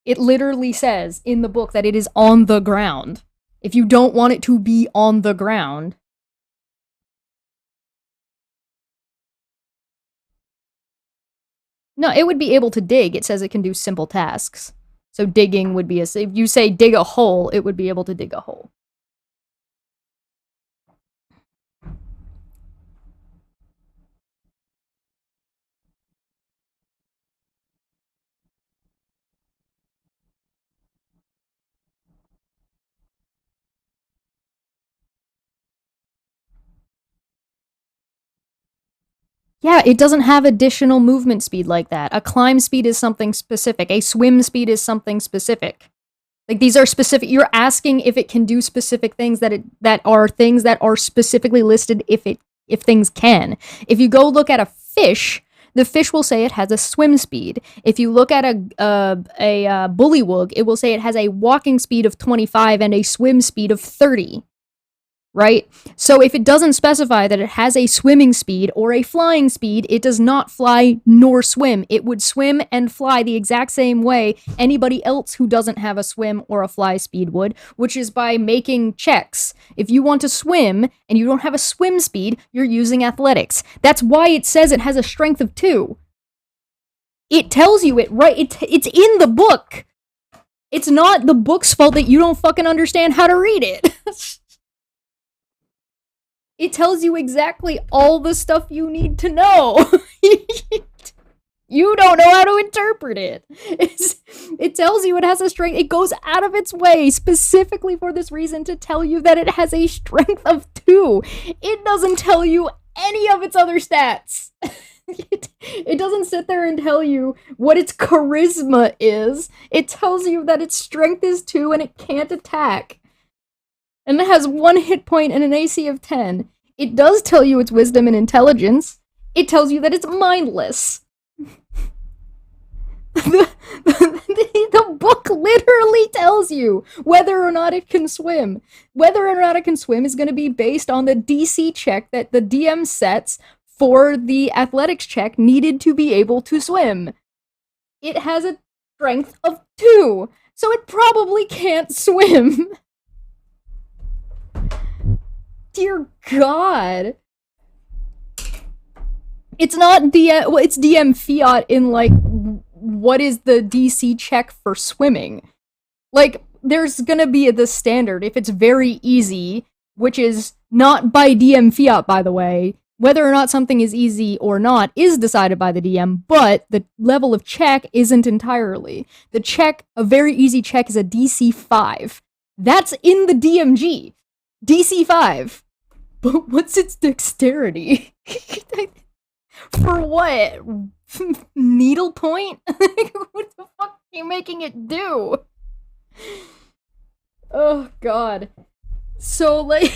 It literally says in the book that it is on the ground. If you don't want it to be on the ground... No, it would be able to dig. It says it can do simple tasks. So digging would be if you say dig a hole, it would be able to dig a hole. Yeah, it doesn't have additional movement speed like that. A climb speed is something specific. A swim speed is something specific. Like, these are specific. You're asking if it can do specific things that are specifically listed if things can. If you go look at a fish, the fish will say it has a swim speed. If you look at a bullywug, it will say it has a walking speed of 25 and a swim speed of 30. Right? So if it doesn't specify that it has a swimming speed or a flying speed, it does not fly nor swim. It would swim and fly the exact same way anybody else who doesn't have a swim or a fly speed would, which is by making checks. If you want to swim and you don't have a swim speed, you're using athletics. That's why it says it has a strength of 2. It tells you it, right? It's in the book. It's not the book's fault that you don't fucking understand how to read it. It tells you exactly all the stuff you need to know. You don't know how to interpret it. It tells you it has a strength. It goes out of its way specifically for this reason to tell you that it has a strength of 2. It doesn't tell you any of its other stats. It doesn't sit there and tell you what its charisma is. It tells you that its strength is 2 and it can't attack. And it has 1 hit point and an AC of 10. It does tell you its wisdom and intelligence. It tells you that it's mindless. The book literally tells you whether or not it can swim. Whether or not it can swim is going to be based on the DC check that the DM sets for the athletics check needed to be able to swim. It has a strength of 2, so it probably can't swim. Dear God. It's not DM, it's DM fiat in, like, what is the DC check for swimming? Like, there's gonna be the standard if it's very easy, which is not by DM fiat, by the way. Whether or not something is easy or not is decided by the DM, but the level of check isn't entirely. The check, a very easy check, is a DC 5. That's in the DMG. DC 5. But what's its dexterity? For what? Needle point? What the fuck are you making it do? Oh, God. So, like,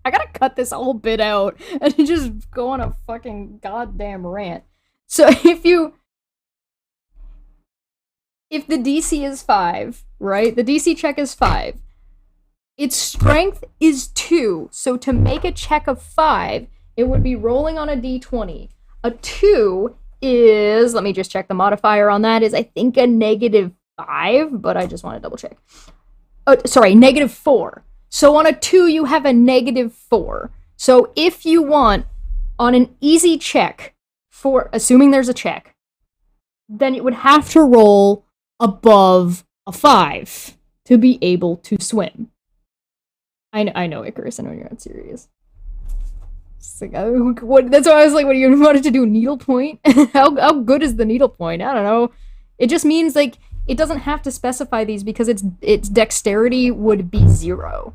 I gotta cut this whole bit out and just go on a fucking goddamn rant. So, if the DC is 5, right? The DC check is 5. its strength is 2. So to make a check of 5, it would be rolling on a d20. A 2 is, let me just check the modifier on that, is I think a -5, but I just want to double check. Sorry, -4. So on a 2, you have a -4. So if you want, on an easy check, for assuming there's a check, then it would have to roll above a 5 to be able to swim. I know, Icarus, I know you're not serious. Like, that's why I was like, what, you wanted to do needlepoint? how good is the needlepoint? I don't know. It just means, like, it doesn't have to specify these because its dexterity would be 0.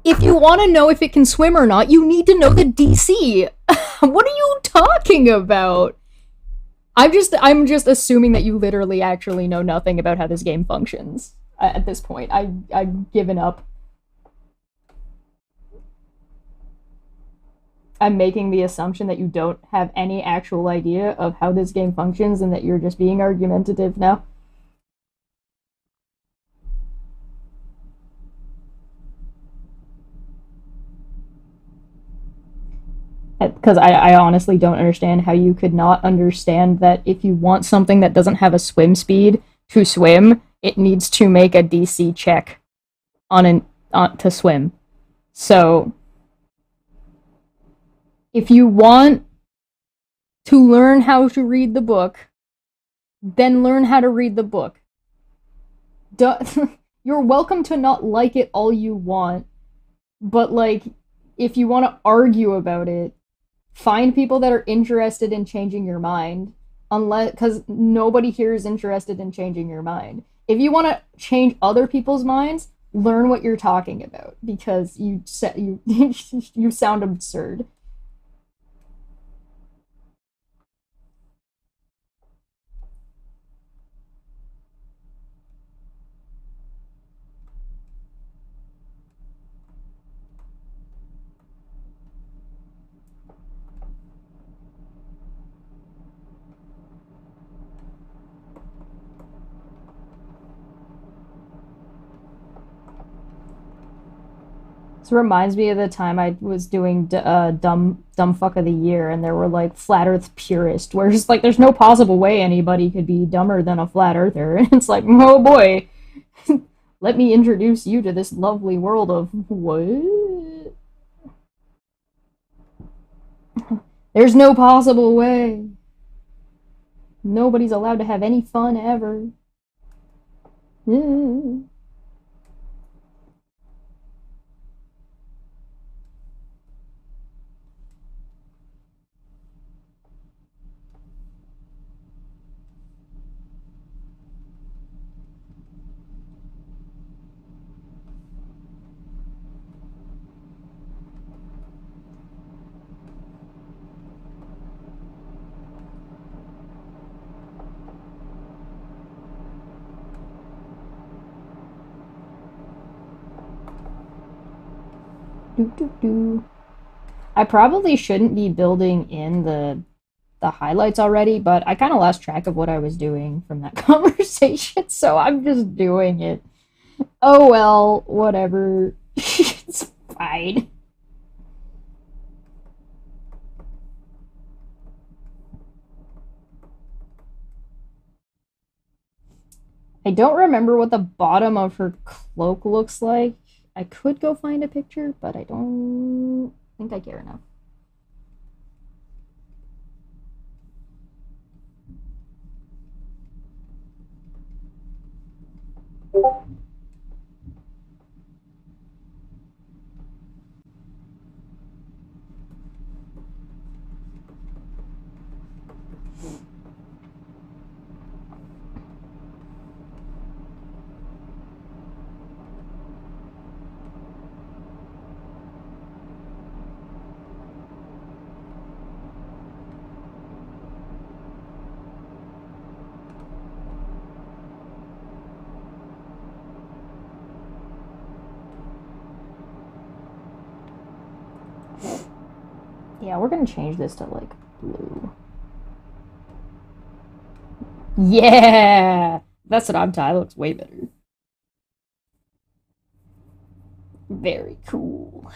If you want to know if it can swim or not, you need to know the DC. What are you talking about? I'm just assuming that you literally actually know nothing about how this game functions at this point. I've given up. I'm making the assumption that you don't have any actual idea of how this game functions and that you're just being argumentative now. Because I honestly don't understand how you could not understand that if you want something that doesn't have a swim speed to swim, it needs to make a DC check to swim. So if you want to learn how to read the book, then learn how to read the book. You're welcome to not like it all you want, but, like, if you want to argue about it, find people that are interested in changing your mind, because nobody here is interested in changing your mind. If you want to change other people's minds, learn what you're talking about, because you sound absurd. This reminds me of the time I was doing dumb fuck of the year, and there were, like, flat Earth purists, where it's like there's no possible way anybody could be dumber than a flat earther. And it's like, oh boy, let me introduce you to this lovely world of what? There's no possible way. Nobody's allowed to have any fun ever. I probably shouldn't be building in the highlights already, but I kind of lost track of what I was doing from that conversation, so I'm just doing it. Oh well, whatever. It's fine. I don't remember what the bottom of her cloak looks like. I could go find a picture, but I don't think I care enough. Yeah, we're gonna change this to, like, blue. Yeah! That's what I'm talking. It looks way better. Very cool.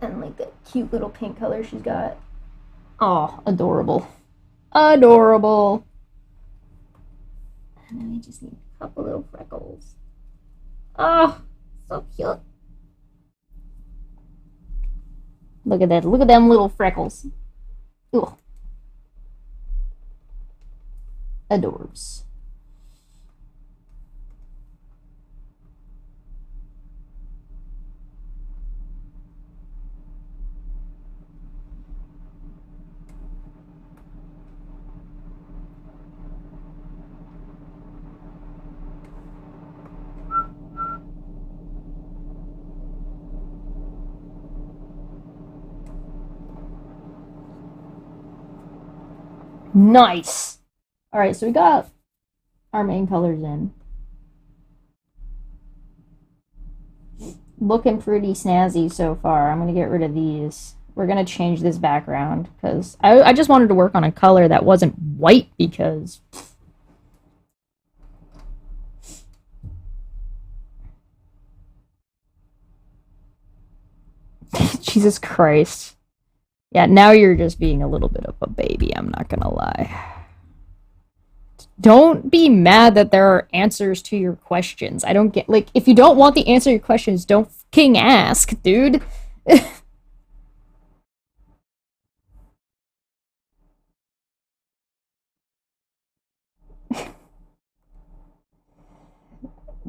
And like that cute little pink color she's got. Oh, adorable. Adorable. And then we just need a couple little freckles. Oh, so cute. Look at that. Look at them little freckles. Ooh. Adorbs. Nice. All right, so we got our main colors in. Looking pretty snazzy so far. I'm going to get rid of these. We're going to change this background because I just wanted to work on a color that wasn't white because... Jesus Christ. Yeah, now you're just being a little bit of a baby, I'm not gonna lie. Don't be mad that there are answers to your questions. I don't get, like, if you don't want the answer to your questions, don't fucking ask, dude.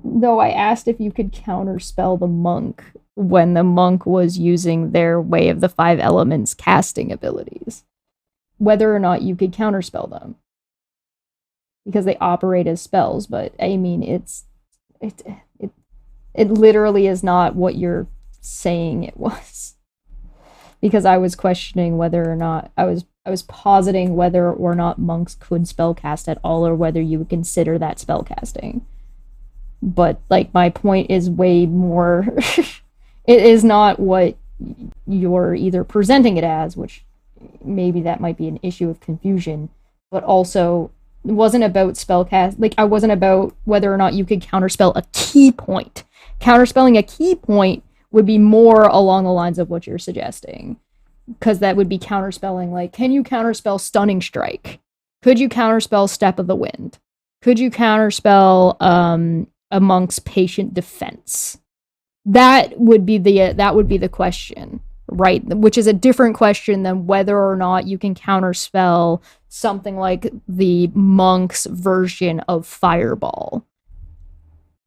Though I asked if you could counterspell the monk when the monk was using their Way of the Five Elements casting abilities. Whether or not you could counterspell them. Because they operate as spells, but I mean, it literally is not what you're saying it was. Because I was questioning whether or not, I was positing whether or not monks could spellcast at all, or whether you would consider that spellcasting. But, like, my point is way more... It is not what you're either presenting it as, which maybe that might be an issue of confusion, but also it wasn't about spellcast. Like, I wasn't about whether or not you could counterspell a key point. Counterspelling a key point would be more along the lines of what you're suggesting, because that would be counterspelling, like, can you counterspell Stunning Strike? Could you counterspell Step of the Wind? Could you counterspell a monk's Patient Defense? That would be the question, right? Which is a different question than whether or not you can counterspell something like the monk's version of Fireball.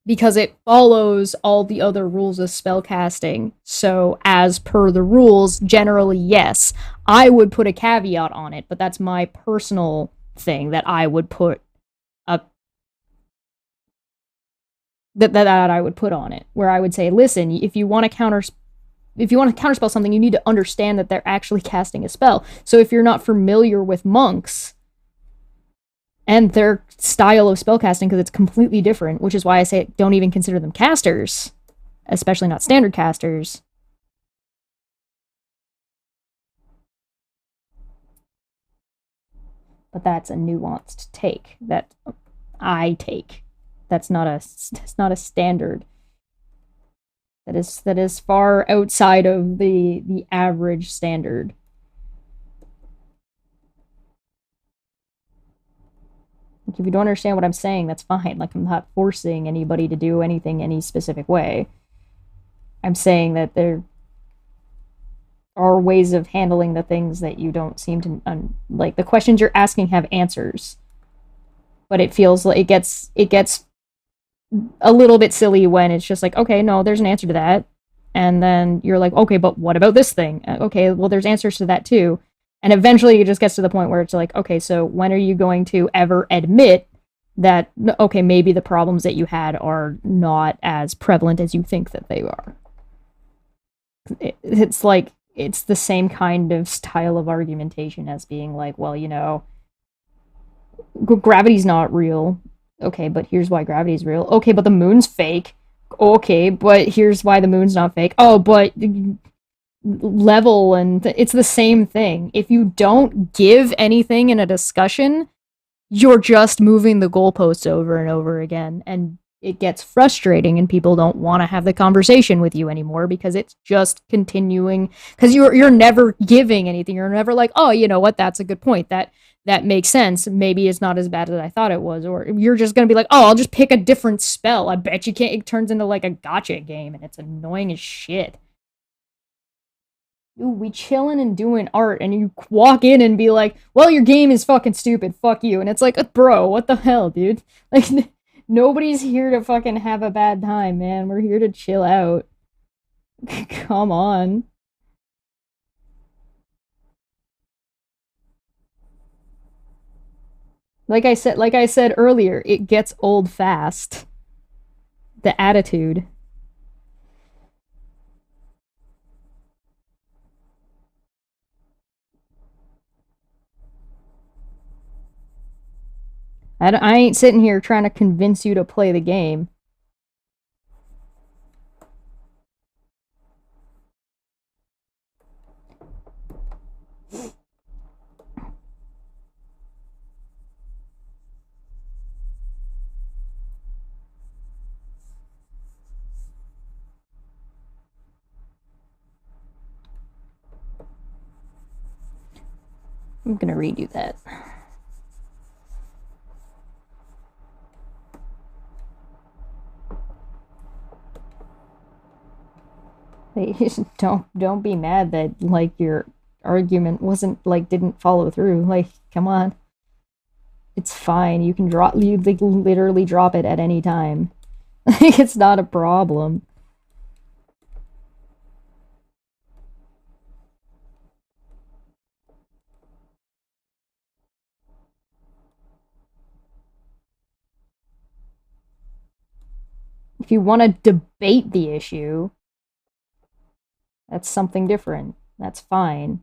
Because it follows all the other rules of spellcasting. So, as per the rules, generally, yes, I would put a caveat on it, but that's my personal thing that I would put a that I would put on it, where I would say, listen, if you want to counterspell something, you need to understand that they're actually casting a spell. So if you're not familiar with monks and their style of spellcasting, because it's completely different, which is why I say don't even consider them casters, especially not standard casters. But that's a nuanced take that I take. That's not a standard. That is far outside of the average standard. Like, if you don't understand what I'm saying, that's fine. Like, I'm not forcing anybody to do anything any specific way. I'm saying that there are ways of handling the things that you don't seem to like. The questions you're asking have answers, but it feels like it gets a little bit silly when it's just like, okay, no, there's an answer to that. And then you're like, okay, but what about this thing? Okay, well, there's answers to that too. And eventually it just gets to the point where it's like, okay, so when are you going to ever admit that, okay, maybe the problems that you had are not as prevalent as you think that they are? It's like, it's the same kind of style of argumentation as being like, well, you know, gravity's not real. Okay, but here's why gravity's real. Okay, but the moon's fake. Okay, but here's why the moon's not fake. Oh, but level and it's the same thing. If you don't give anything in a discussion, you're just moving the goalposts over and over again, and it gets frustrating and people don't want to have the conversation with you anymore because it's just continuing, because you're never giving anything. You're never like, oh, you know what, that's a good point, that makes sense, maybe it's not as bad as I thought it was. Or you're just gonna be like, oh, I'll just pick a different spell. I bet you can't. It turns into like a gotcha game and it's annoying as shit. Ooh, we chilling and doing art, and you walk in and be like, well, your game is fucking stupid, fuck you. And it's like, bro, what the hell, dude? Like, nobody's here to fucking have a bad time, man. We're here to chill out. Come on. Like I said earlier, it gets old fast. The attitude. I ain't sitting here trying to convince you to play the game. I'm gonna redo that. Hey, don't be mad that like your argument wasn't like didn't follow through. Like, come on. It's fine. You can drop you like literally drop it at any time. Like, it's not a problem. If you want to debate the issue, that's something different. That's fine.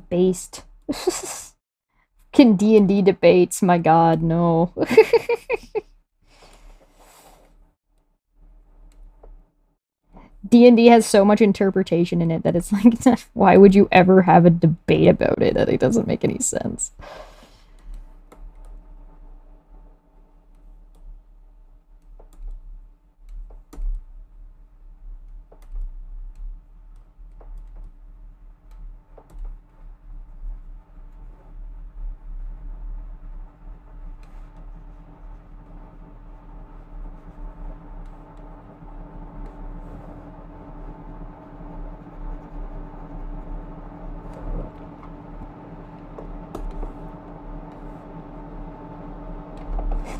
Based. Can D&D debates, my god, no. D&D has so much interpretation in it that it's like, why would you ever have a debate about it? That it doesn't make any sense.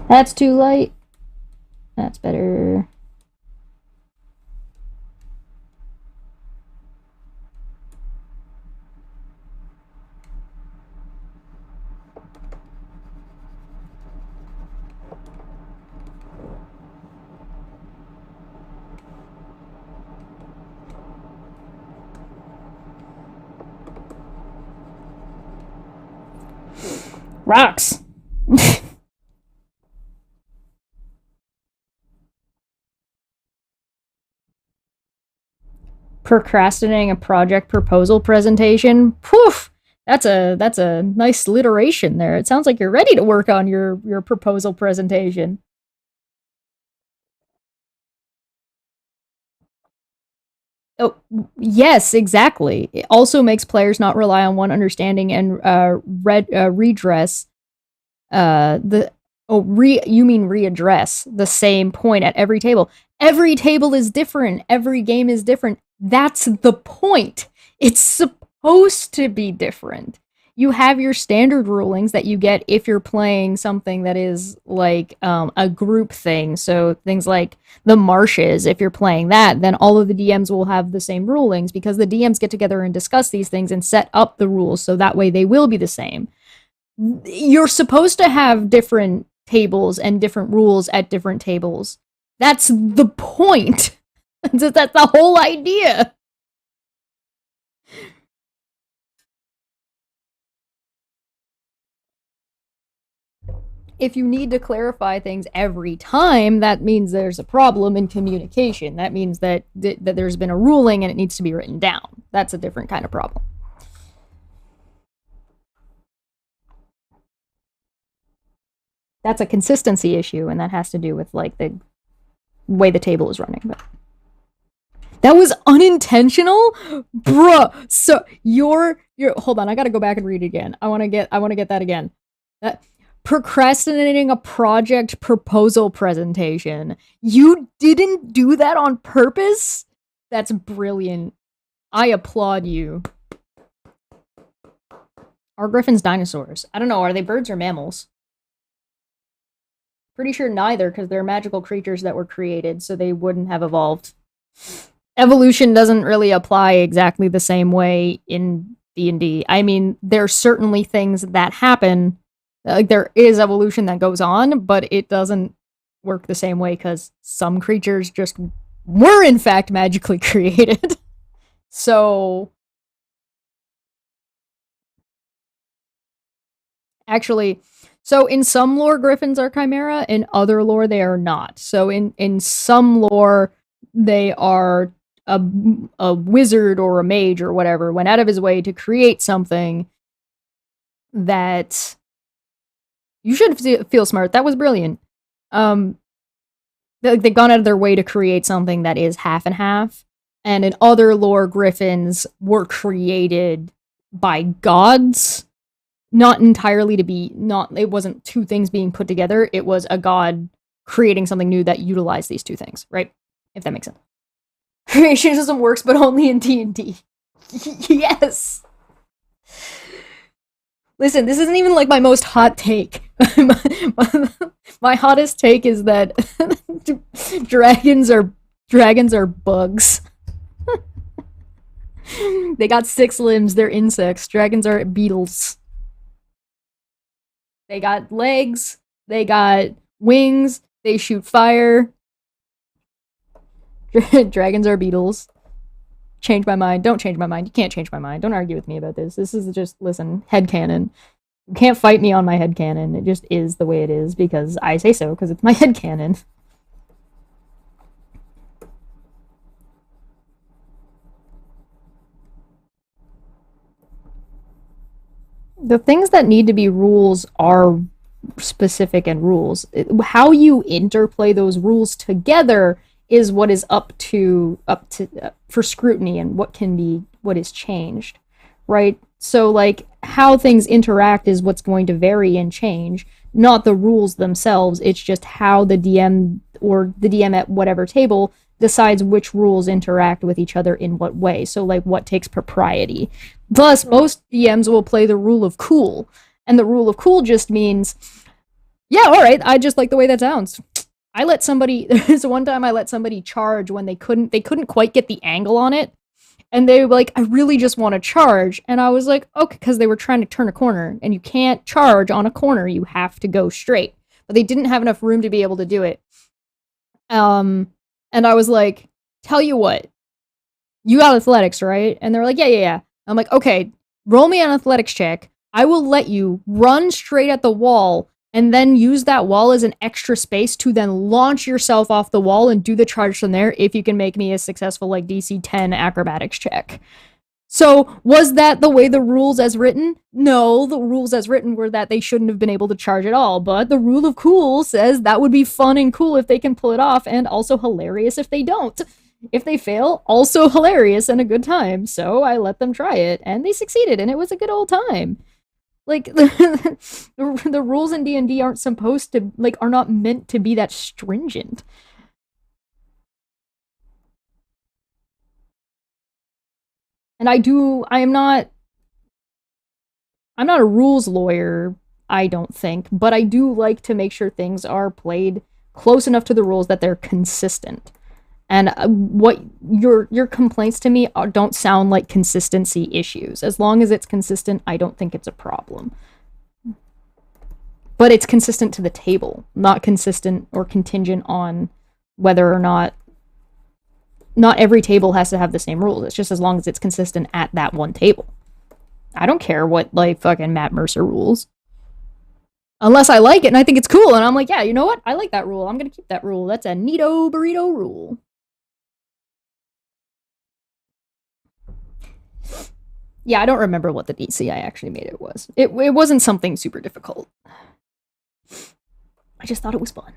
That's too light. That's better. Rocks. Procrastinating a project proposal presentation. Poof. That's a nice alliteration there. It sounds like you're ready to work on your proposal presentation. Oh, yes, exactly. It also makes players not rely on one understanding and redress the you mean readdress the same point at every table. Every table is different. Every game is different. That's the point. It's supposed to be different. You have your standard rulings that you get if you're playing something that is like a group thing. So things like the marshes, if you're playing that, then all of the DMs will have the same rulings because the DMs get together and discuss these things and set up the rules so that way they will be the same. You're supposed to have different tables and different rules at different tables. That's the point. That's the whole idea. If you need to clarify things every time, that means there's a problem in communication. That means that there's been a ruling and it needs to be written down. That's a different kind of problem. That's a consistency issue, and that has to do with like the way the table is running. But that was unintentional, bruh. So you're hold on. I gotta go back and read it again. I want to get that again. That procrastinating a project proposal presentation. You didn't do that on purpose? That's brilliant. I applaud you. Are griffins dinosaurs? I don't know. Are they birds or mammals? Pretty sure neither, because they're magical creatures that were created, so they wouldn't have evolved. Evolution doesn't really apply exactly the same way in D&D. I mean, there's certainly things that happen. Like, there is evolution that goes on, but it doesn't work the same way because some creatures just were, in fact, magically created. So, actually, so in some lore, griffins are chimera. In other lore, they are not. So in some lore, they are a wizard or a mage or whatever went out of his way to create something that you should feel smart. That was brilliant. They've gone out of their way to create something that is half and half. And in other lore, griffins were created by gods, not entirely to be not. It wasn't two things being put together. It was a god creating something new that utilized these two things, right? If that makes sense. Creationism works, but only in D&D. Yes. Listen, this isn't even like my most hot take. My hottest take is that dragons are bugs. They got 6 limbs, they're insects. Dragons are beetles. They got legs, they got wings, they shoot fire. Dragons are beetles. Change my mind. Don't change my mind. You can't change my mind. Don't argue with me about this. This is just, listen, headcanon. You can't fight me on my headcanon. It just is the way it is because I say so, because it's my headcanon. The things that need to be rules are specific and rules. How you interplay those rules together is what is up to for scrutiny and what is changed, right? So like how things interact is what's going to vary and change, not the rules themselves. It's just how the DM or the DM at whatever table decides which rules interact with each other in what way. So like what takes propriety. Thus, most DMs will play the rule of cool, and the rule of cool just means, yeah, all right, I just like the way that sounds. I let somebody. There's one time I let somebody charge when they couldn't quite get the angle on it, and they were like, I really just want to charge, and I was like, okay, because they were trying to turn a corner, and you can't charge on a corner, you have to go straight. But they didn't have enough room to be able to do it. And I was like, tell you what, you got athletics, right? And they're like, yeah. I'm like, okay, roll me an athletics check. I will let you run straight at the wall and then use that wall as an extra space to then launch yourself off the wall and do the charge from there if you can make me a successful like DC 10 acrobatics check. So, was that the way the rules as written? No, the rules as written were that they shouldn't have been able to charge at all, but the rule of cool says that would be fun and cool if they can pull it off, and also hilarious if they don't. If they fail, also hilarious and a good time. So I let them try it, and they succeeded, and it was a good old time. Like, the rules in D&D aren't supposed to, like, are not meant to be that stringent. And I'm not a rules lawyer, I don't think, but I do like to make sure things are played close enough to the rules that they're consistent. And what your complaints to me don't sound like consistency issues. As long as it's consistent, I don't think it's a problem. But it's consistent to the table, not consistent or contingent on whether or not every table has to have the same rules. It's just as long as it's consistent at that one table. I don't care what, like, fucking Matt Mercer rules. Unless I like it and I think it's cool, and I'm like, yeah, you know what? I like that rule. I'm gonna keep that rule. That's a neato burrito rule. Yeah, I don't remember what the DC I actually made it was. It wasn't something super difficult. I just thought it was fun.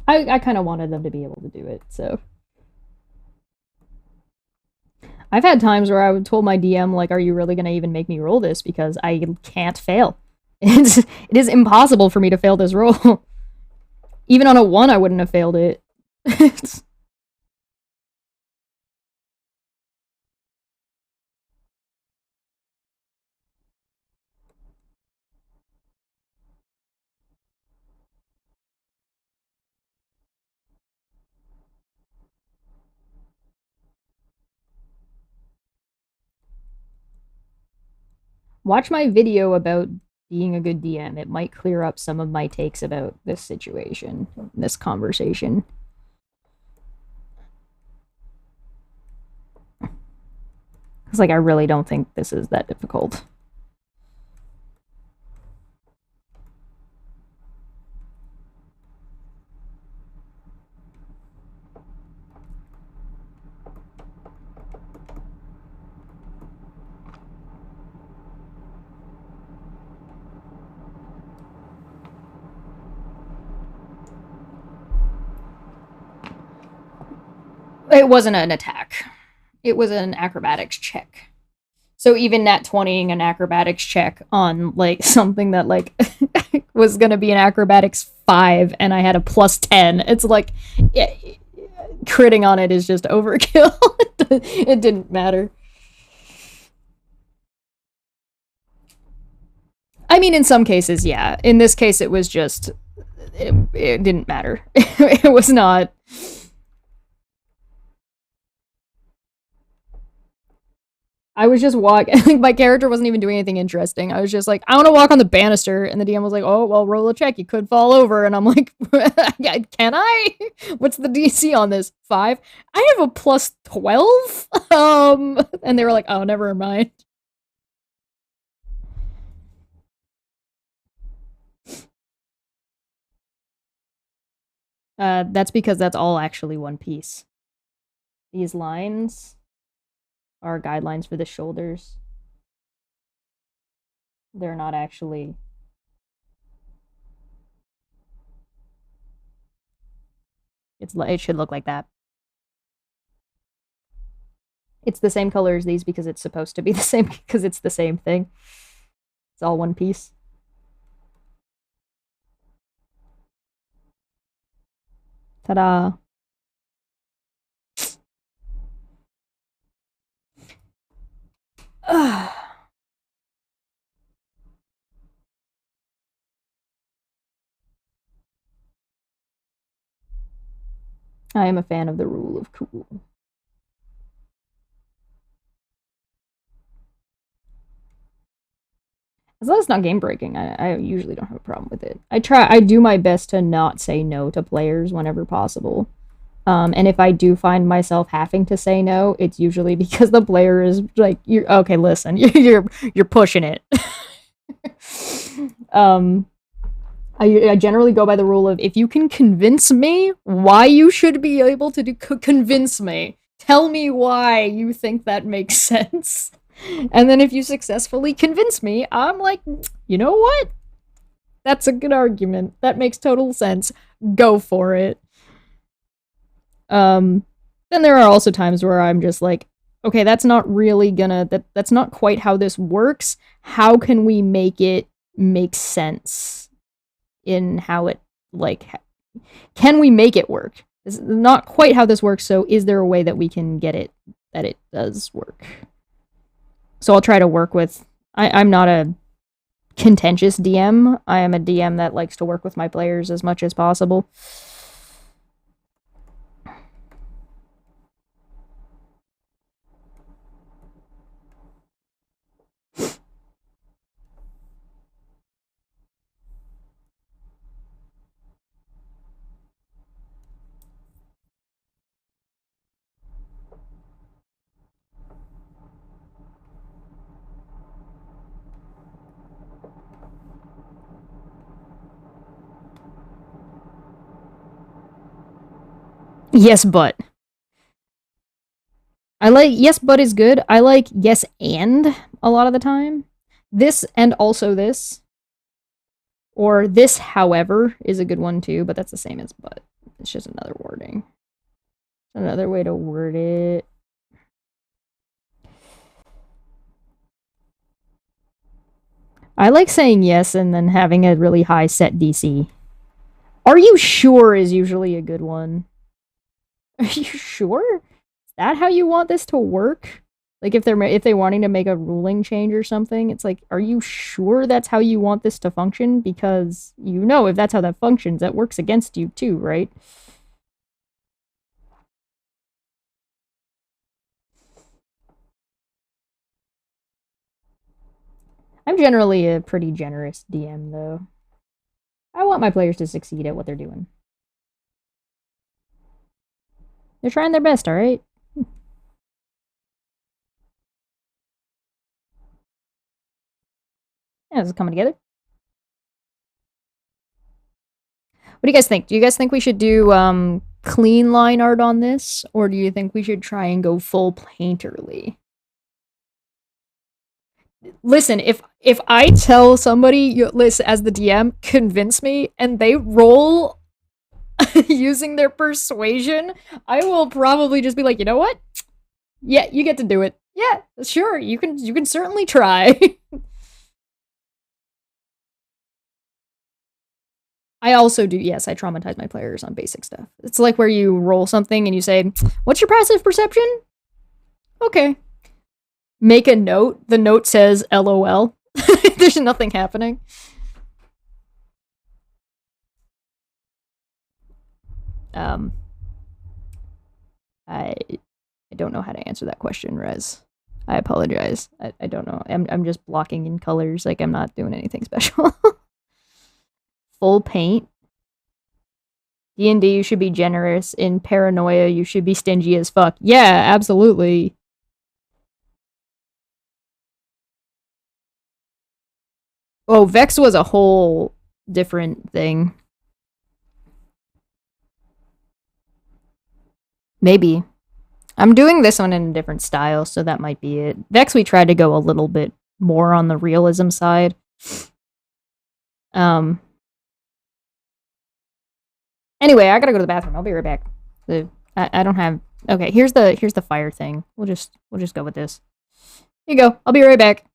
I kind of wanted them to be able to do it, so. I've had times where I told my DM, like, are you really going to even make me roll this? Because I can't fail. It is impossible for me to fail this roll. Even on a 1, I wouldn't have failed it. Watch my video about being a good DM. It might clear up some of my takes about this situation, this conversation. It's like, I really don't think this is that difficult. It wasn't an attack. It was an acrobatics check. So even nat 20ing an acrobatics check on, like, something that, like, was gonna be an acrobatics 5 and I had a plus 10, it's like, yeah, critting on it is just overkill. It didn't matter. I mean, in some cases, yeah. In this case, it was just, it didn't matter. It was not. I was just walking. My character wasn't even doing anything interesting. I was just like, I want to walk on the banister, and the DM was like, "Oh, well, roll a check. You could fall over." And I'm like, "Yeah, can I? What's the DC on this? 5? I have a plus 12." And they were like, "Oh, never mind." That's because that's all actually one piece. These lines are guidelines for the shoulders. They're not actually. It should look like that. It's the same color as these because it's supposed to be the same, because it's the same thing. It's all one piece. Ta-da. I am a fan of the rule of cool. As long as it's not game breaking, I usually don't have a problem with it. I do my best to not say no to players whenever possible. And if I do find myself having to say no, it's usually because the player is like, "You're okay. Listen, you're pushing it." I generally go by the rule of, if you can convince me why you should be able to convince me. Tell me why you think that makes sense. And then if you successfully convince me, I'm like, you know what? That's a good argument. That makes total sense. Go for it. Then there are also times where I'm just like, okay, that's not really that's not quite how this works. How can we make it make sense in how it, like, can we make it work? This is not quite how this works, so is there a way that we can get it that it does work? So I'll try to work with... I'm not a contentious DM. I am a DM that likes to work with my players as much as possible. Yes, but. I like yes, but is good. I like yes and a lot of the time. This and also this. Or this, however, is a good one too, but that's the same as but. It's just another wording. Another way to word it. I like saying yes and then having a really high set DC. Are you sure is usually a good one. Are you sure? Is that how you want this to work? Like if they're wanting to make a ruling change or something, it's like, are you sure that's how you want this to function? Because you know if that's how that functions, that works against you too, right? I'm generally a pretty generous DM though. I want my players to succeed at what they're doing. They're trying their best, alright? Yeah, this is coming together. What do you guys think? Do you guys think we should do clean line art on this? Or do you think we should try and go full painterly? Listen, if I tell somebody, listen, as the DM, convince me, and they roll using their persuasion, I will probably just be like, you know what? Yeah, you get to do it. Yeah, sure, you can certainly try. I also do, yes, I traumatize my players on basic stuff. It's like where you roll something and you say, what's your passive perception? Okay. Make a note. The note says LOL. There's nothing happening. I don't know how to answer that question, Rez. I apologize. I don't know. I'm just blocking in colors, like I'm not doing anything special. Full paint. D&D, you should be generous. In paranoia, you should be stingy as fuck. Yeah, absolutely. Oh, Vex was a whole different thing. Maybe. I'm doing this one in a different style, so that might be it. Vex, we tried to go a little bit more on the realism side. Anyway, I gotta go to the bathroom. I'll be right back. I don't have... Okay, here's the fire thing. We'll just go with this. Here you go. I'll be right back.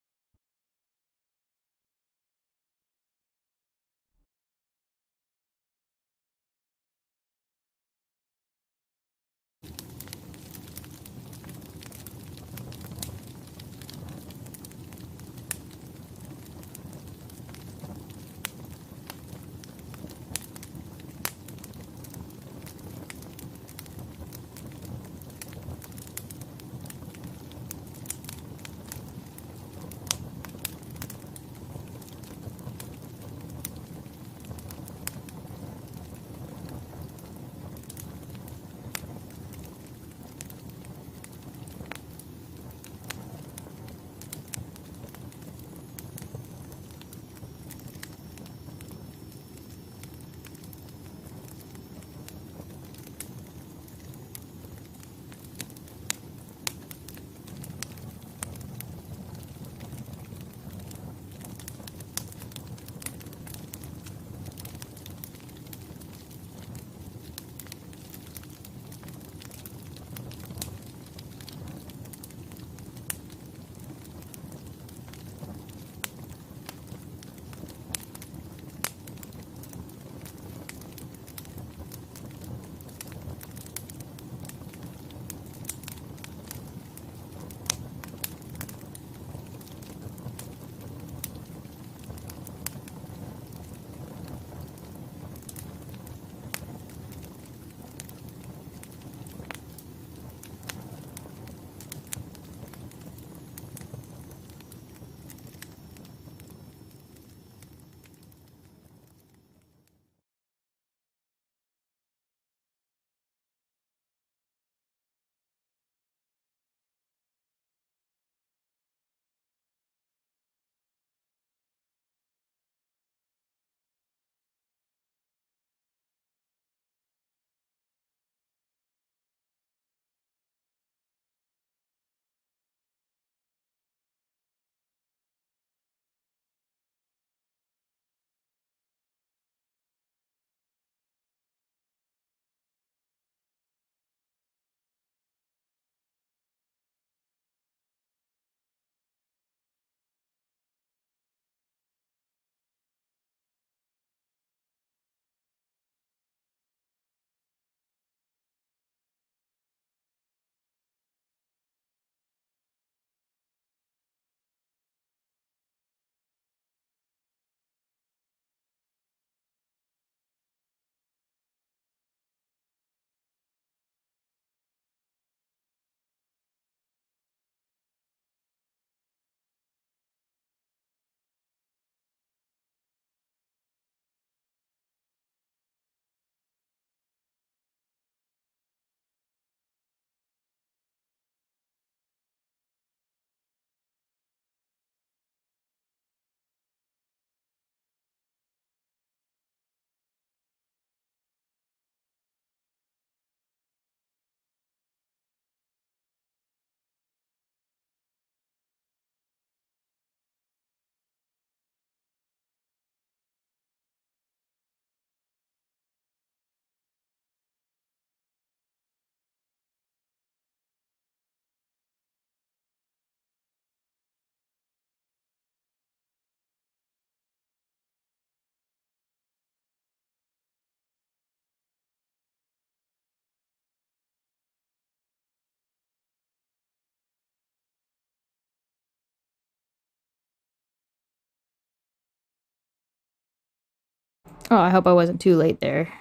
Oh, I hope I wasn't too late there.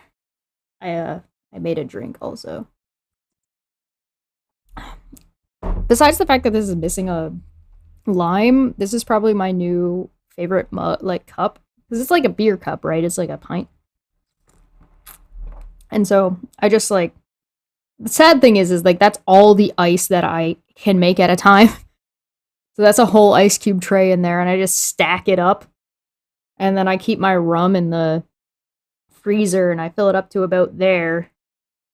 I made a drink also. Besides the fact that this is missing a lime, this is probably my new favorite cup. Because it's like a beer cup, right? It's like a pint. And so I just like, the sad thing is like that's all the ice that I can make at a time. So that's a whole ice cube tray in there, and I just stack it up. And then I keep my rum in the freezer and I fill it up to about there.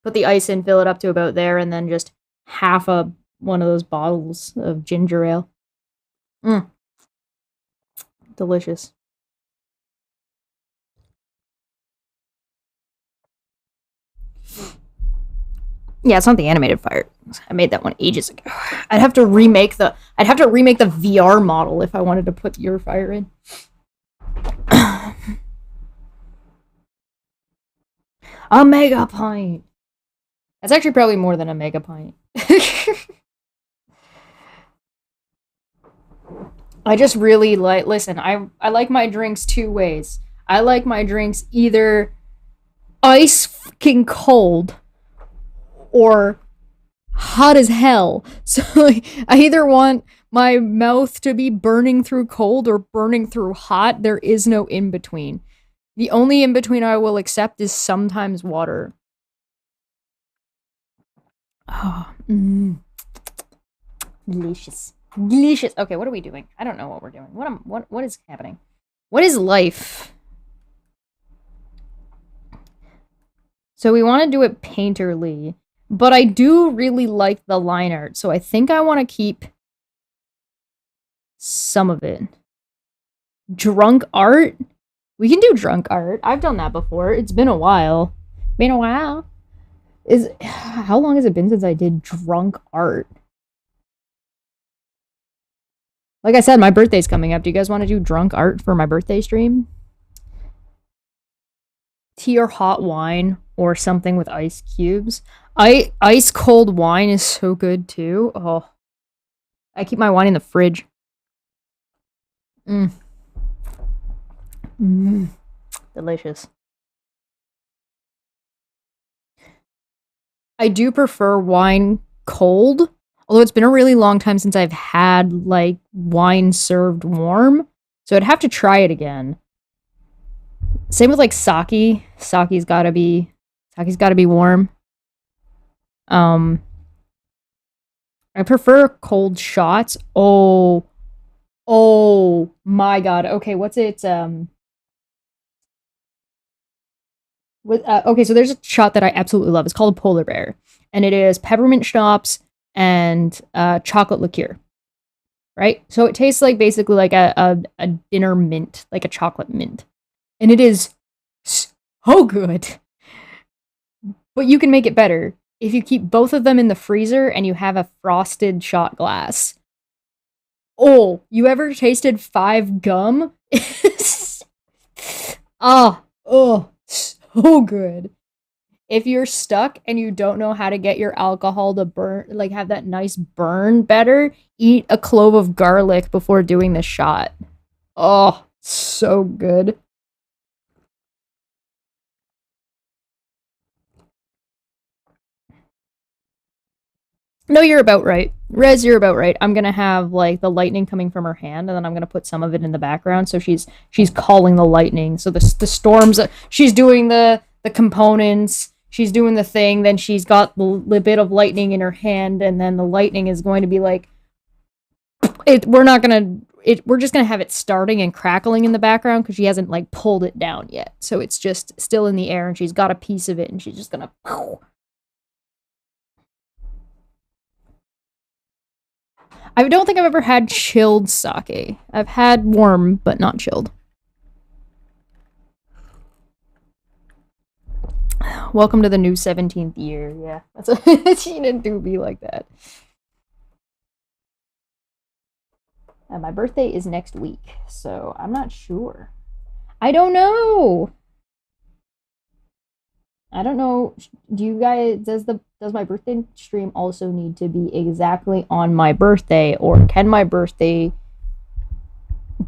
Put the ice in, fill it up to about there, and then just half one of those bottles of ginger ale. Delicious. Yeah, it's not the animated fire. I made that one ages ago. I'd have to remake the VR model if I wanted to put your fire in. A mega pint. That's actually probably more than a mega pint. I just really listen, I like my drinks two ways. I like my drinks either ice fucking cold or hot as hell. So like, I either want my mouth to be burning through cold or burning through hot. There is no in between. The only in between I will accept is sometimes water. Oh, delicious. Delicious. Okay, what are we doing? I don't know what we're doing. What is happening? What is life? So we want to do it painterly, but I do really like the line art, so I think I want to keep some of it. Drunk art? We can do drunk art. I've done that before. It's been a while. How long has it been since I did drunk art? Like I said, my birthday's coming up. Do you guys want to do drunk art for my birthday stream? Tea or hot wine or something with ice cubes. Ice cold wine is so good too. Oh, I keep my wine in the fridge. Delicious. I do prefer wine cold, although it's been a really long time since I've had like wine served warm, so I'd have to try it again. Same with like sake. Sake's gotta be warm. I prefer cold shots. Oh my god. Okay, what's it? Okay, so there's a shot that I absolutely love. It's called a polar bear, and it is peppermint schnapps and chocolate liqueur. Right, so it tastes like basically like a dinner mint, like a chocolate mint, and it is so good. But you can make it better if you keep both of them in the freezer and you have a frosted shot glass. Oh, you ever tasted 5 gum? Oh, so good. If you're stuck and you don't know how to get your alcohol to burn, like have that nice burn better, eat a clove of garlic before doing the shot. Oh, so good. No, you're about right. Rez, you're about right. I'm gonna have like the lightning coming from her hand, and then I'm gonna put some of it in the background. So she's calling the lightning. So the storms. She's doing the components. She's doing the thing. Then she's got the bit of lightning in her hand, and then the lightning is going to be like. We're just gonna have it starting and crackling in the background because she hasn't like pulled it down yet. So it's just still in the air, and she's got a piece of it, and she's just gonna. I don't think I've ever had chilled sake. I've had warm, but not chilled. Welcome to the new 17th year. Yeah, that's she didn't do me like that. My birthday is next week, so I'm not sure. I don't know. Do you guys does my birthday stream also need to be exactly on my birthday, or can my birthday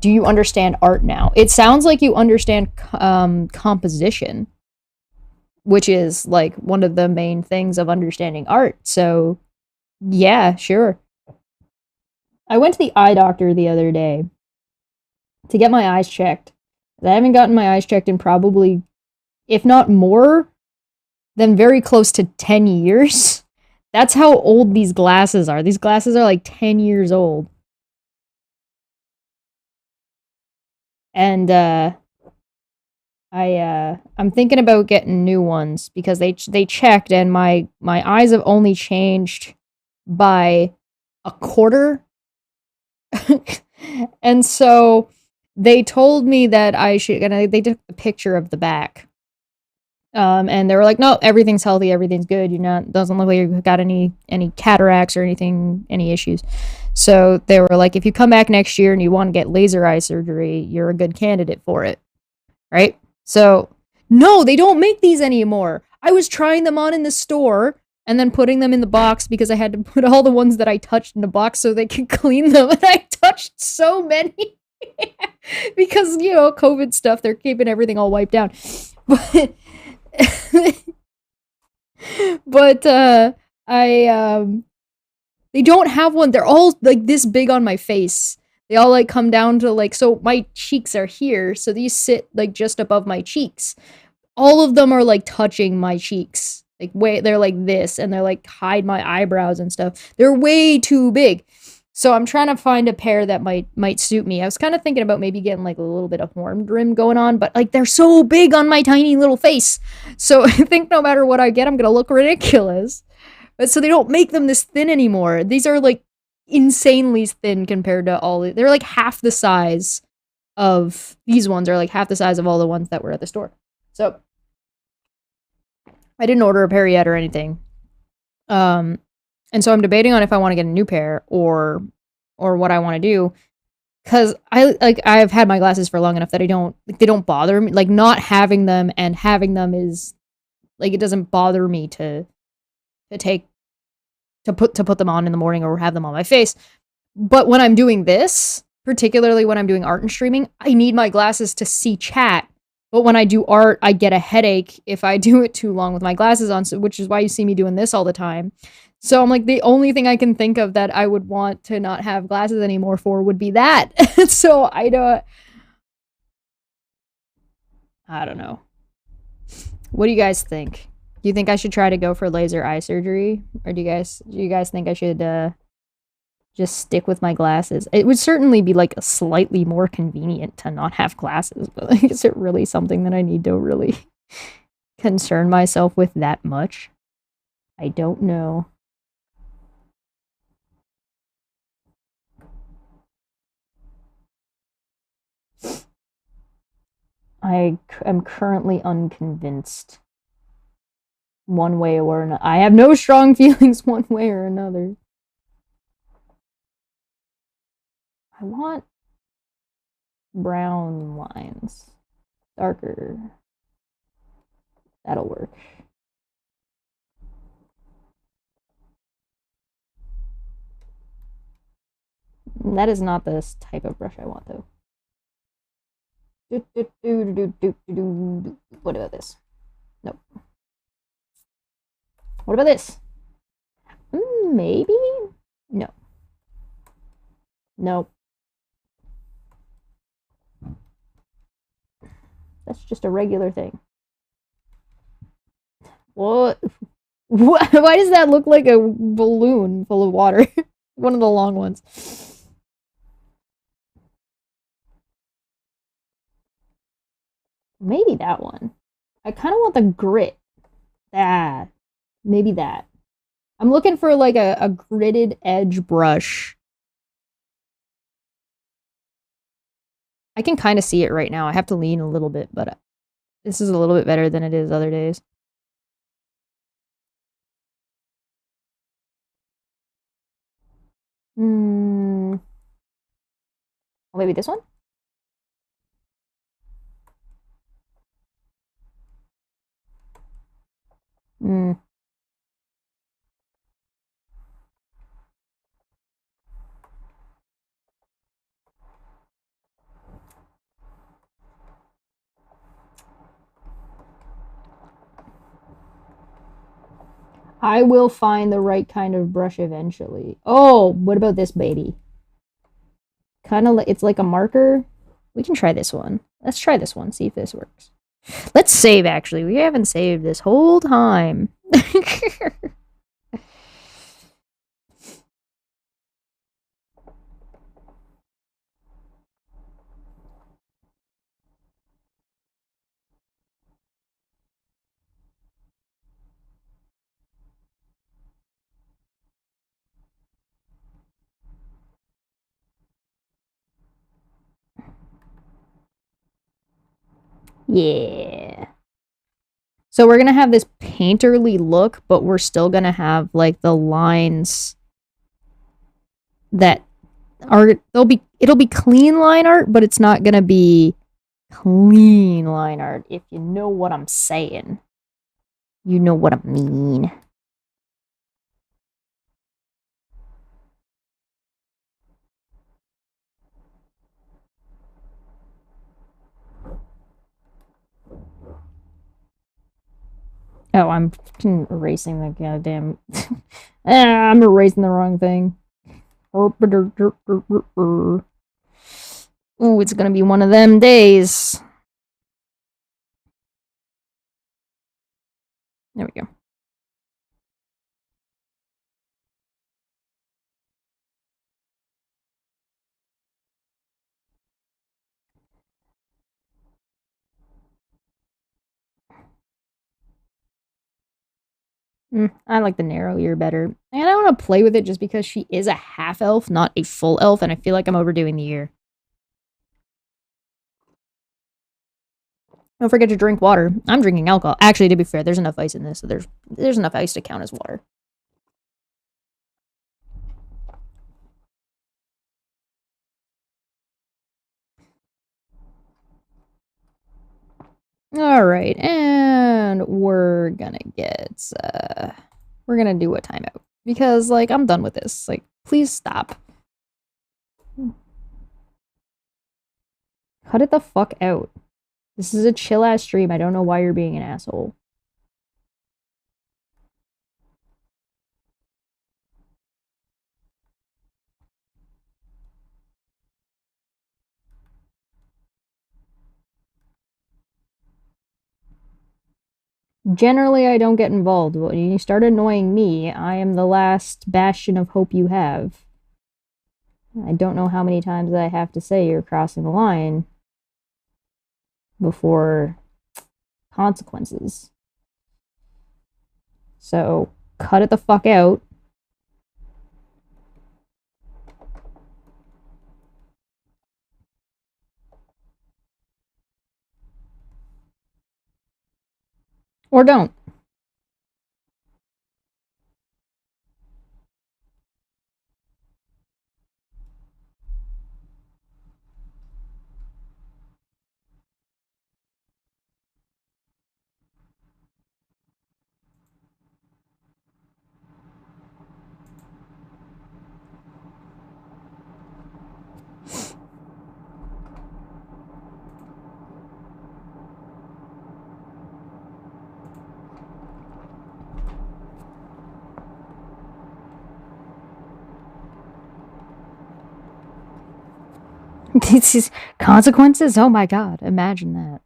do you understand art now? It sounds like you understand composition, which is like one of the main things of understanding art. So, yeah, sure. I went to the eye doctor the other day to get my eyes checked. I haven't gotten my eyes checked in probably, if not more, than very close to 10 years. That's how old these glasses are. These glasses are like 10 years old. And I'm thinking about getting new ones because they checked and my eyes have only changed by a quarter. And so they told me that I should, and they took a picture of the back. And they were like, no, everything's healthy, everything's good. You're not, doesn't look like you've got any cataracts or anything, any issues. So they were like, if you come back next year and you want to get laser eye surgery, you're a good candidate for it. Right? So, no, they don't make these anymore. I was trying them on in the store and then putting them in the box because I had to put all the ones that I touched in the box so they could clean them. And I touched so many because, you know, COVID stuff, they're keeping everything all wiped down. But, but, they don't have one. They're all like this big on my face. They all like come down to like, so my cheeks are here. So these sit like just above my cheeks. All of them are like touching my cheeks. Like way, they're like this and they're like hide my eyebrows and stuff. They're way too big. So I'm trying to find a pair that might suit me. I was kind of thinking about maybe getting like a little bit of horn rim going on, but like they're so big on my tiny little face. So I think no matter what I get, I'm gonna look ridiculous. But so they don't make them this thin anymore. These are like insanely thin compared to all. They're like half the size of these ones are like half the size of all the ones that were at the store. So I didn't order a pair yet or anything. And so I'm debating on if I want to get a new pair or what I want to do. Cause I've had my glasses for long enough that they don't bother me. Like not having them and having them is like it doesn't bother me to take to put them on in the morning or have them on my face. But when I'm doing this, particularly when I'm doing art and streaming, I need my glasses to see chat. But when I do art, I get a headache if I do it too long with my glasses on, so, which is why you see me doing this all the time. So I'm like, the only thing I can think of that I would want to not have glasses anymore for would be that. So I don't know. What do you guys think? Do you think I should try to go for laser eye surgery, or do you guys think I should just stick with my glasses? It would certainly be like a slightly more convenient to not have glasses, but like, is it really something that I need to really concern myself with that much? I don't know. I am currently unconvinced one way or another. I have no strong feelings one way or another. I want brown lines. Darker. That'll work. That is not this type of brush I want, though. What about this? Nope. What about this? Maybe? No. Nope. That's just a regular thing. What? Why does that look like a balloon full of water? One of the long ones. Maybe that one. I kind of want the grit. Ah, maybe that. I'm looking for like a gridded edge brush. I can kind of see it right now. I have to lean a little bit, but this is a little bit better than it is other days. Hmm. Oh, maybe this one? Hmm. I will find the right kind of brush eventually. Oh, what about this baby? Kind of, it's like a marker. We can try this one. Let's try this one, see if this works. Let's save, actually. We haven't saved this whole time. Yeah. So we're gonna have this painterly look, but we're still gonna have like the lines that are it'll be clean line art, but it's not gonna be clean line art, if you know what I'm saying. You know what I mean. Oh, I'm erasing the goddamn. I'm erasing the wrong thing. Ooh, it's gonna be one of them days. There we go. I like the narrow ear better. And I want to play with it just because she is a half elf, not a full elf, and I feel like I'm overdoing the ear. Don't forget to drink water. I'm drinking alcohol. Actually, to be fair, there's enough ice in this, so there's enough ice to count as water. All right, and we're gonna we're gonna do a timeout because like I'm done with this. Like, please stop. Cut it the fuck out. This is a chill ass stream. I don't know why you're being an asshole. Generally, I don't get involved. When you start annoying me, I am the last bastion of hope you have. I don't know how many times I have to say you're crossing the line before consequences. So, cut it the fuck out. Or don't. This is consequences? Oh my god, imagine that.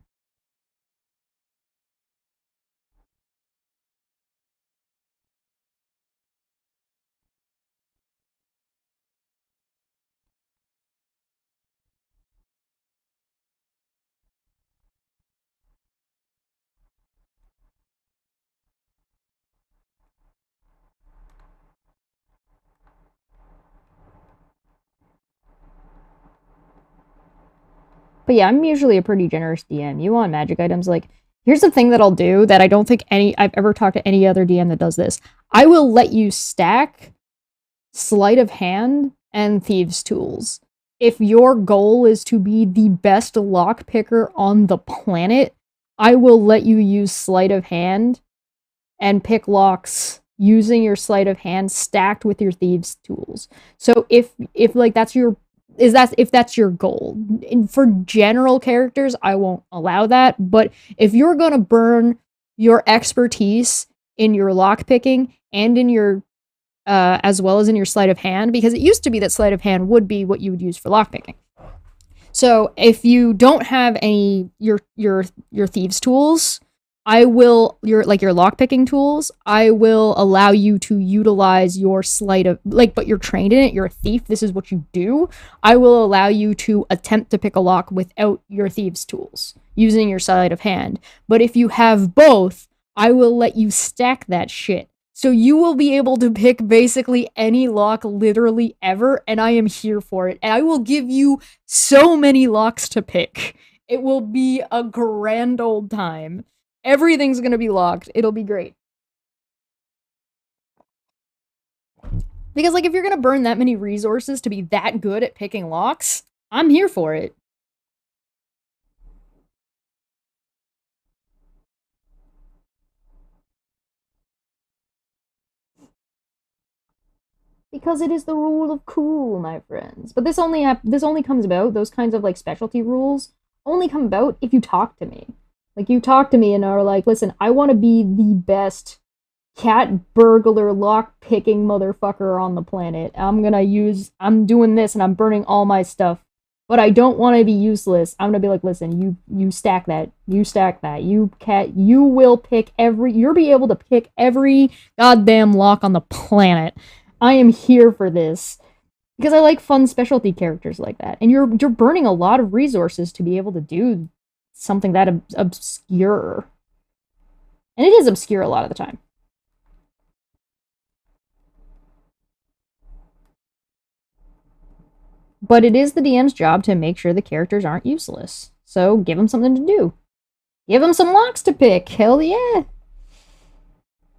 But yeah, I'm usually a pretty generous DM. You want magic items, like, here's the thing that I'll do that I don't think I've ever talked to any other DM that does this. I will let you stack sleight of hand and thieves' tools. If your goal is to be the best lock picker on the planet, I will let you use sleight of hand and pick locks using your sleight of hand stacked with your thieves' tools. So if like that's your if that's your goal. And for general characters, I won't allow that. But if you're gonna burn your expertise in your lock picking and in your as well as in your sleight of hand, because it used to be that sleight of hand would be what you would use for lockpicking. So if you don't have any your thieves tools, I will your lockpicking tools, I will allow you to utilize your sleight of but you're trained in it, you're a thief, this is what you do. I will allow you to attempt to pick a lock without your thieves tools, using your sleight of hand. But if you have both, I will let you stack that shit. So you will be able to pick basically any lock literally ever, and I am here for it. And I will give you so many locks to pick. It will be a grand old time. Everything's gonna be locked. It'll be great. Because, if you're gonna burn that many resources to be that good at picking locks, I'm here for it. Because it is the rule of cool, my friends. But this only comes about, those kinds of specialty rules only come about if you talk to me. You talk to me and are like, listen, I want to be the best cat burglar lock picking motherfucker on the planet. I'm doing this and I'm burning all my stuff. But I don't want to be useless. I'm gonna be like, listen, you stack that. You stack that. You will pick you'll be able to pick every goddamn lock on the planet. I am here for this. Because I like fun specialty characters like that. And you're burning a lot of resources to be able to do something that obscure. And it is obscure a lot of the time. But it is the DM's job to make sure the characters aren't useless. So give them something to do. Give them some locks to pick. Hell yeah.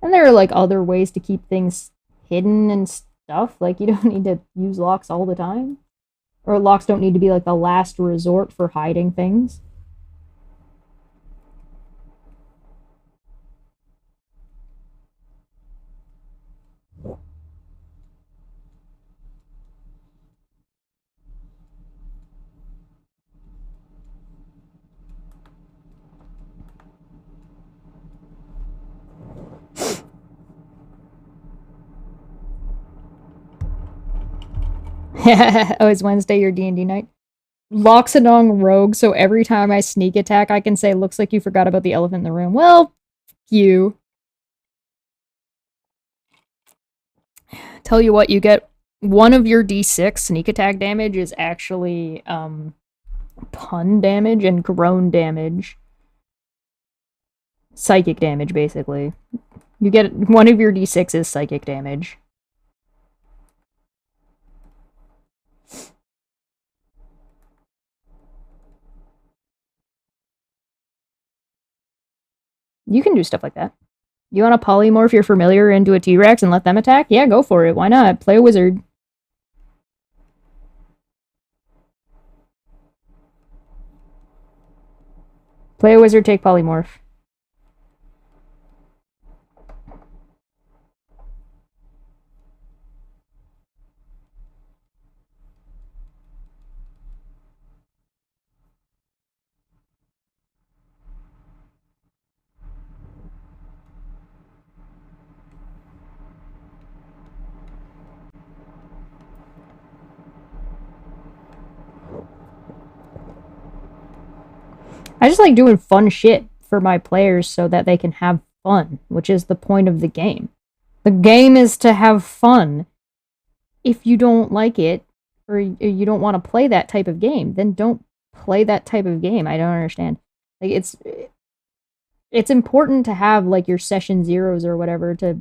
And there are other ways to keep things hidden and stuff. You don't need to use locks all the time. Or locks don't need to be the last resort for hiding things. Oh, it's Wednesday, your D&D night. Loxodon rogue, so every time I sneak attack, I can say, looks like you forgot about the elephant in the room. Well, you. Tell you what, you get one of your D6 sneak attack damage is actually, pun damage and groan damage. Psychic damage, basically. You get one of your D6 is psychic damage. You can do stuff like that. You want to polymorph your familiar into a T-Rex and let them attack? Yeah, go for it. Why not? Play a wizard. Play a wizard, take polymorph. I just like doing fun shit for my players so that they can have fun, which is the point of the game. The game is to have fun. If you don't like it, or you don't want to play that type of game, then don't play that type of game. I don't understand. It's important to have your session zeros or whatever, to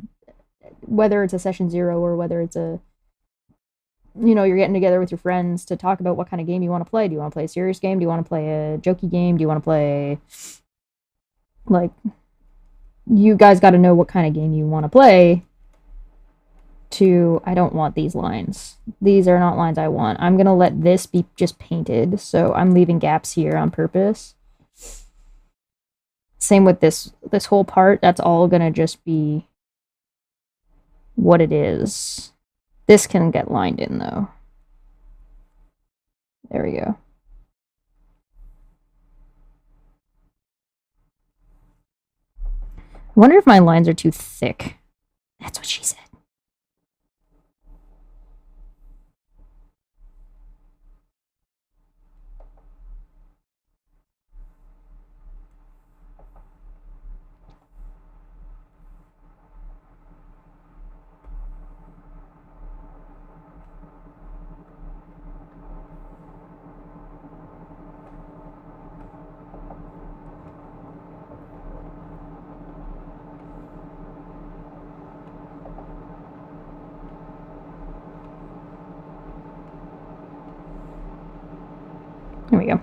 whether it's a session zero or whether it's a you're getting together with your friends to talk about what kind of game you want to play. Do you want to play a serious game? Do you want to play a jokey game? Do you want to play you guys got to know what kind of game you want to play. I don't want these lines. These are not lines I want. I'm going to let this be just painted, so I'm leaving gaps here on purpose. Same with this whole part. That's all going to just be what it is. This can get lined in, though. There we go. I wonder if my lines are too thick. That's what she said. Here we go.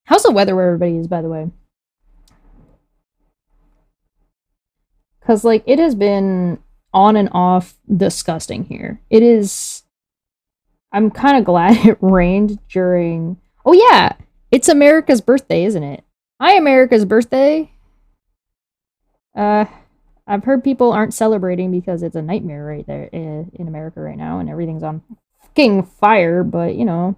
How's the weather where everybody is, by the way? Because, like, it has been on and off disgusting here. It is. I'm kind of glad it rained during. Oh, yeah! It's America's birthday, isn't it? Hi, America's birthday! Uh, I've heard people aren't celebrating because it's a nightmare right there in America right now, and everything's on fucking fire. But you know,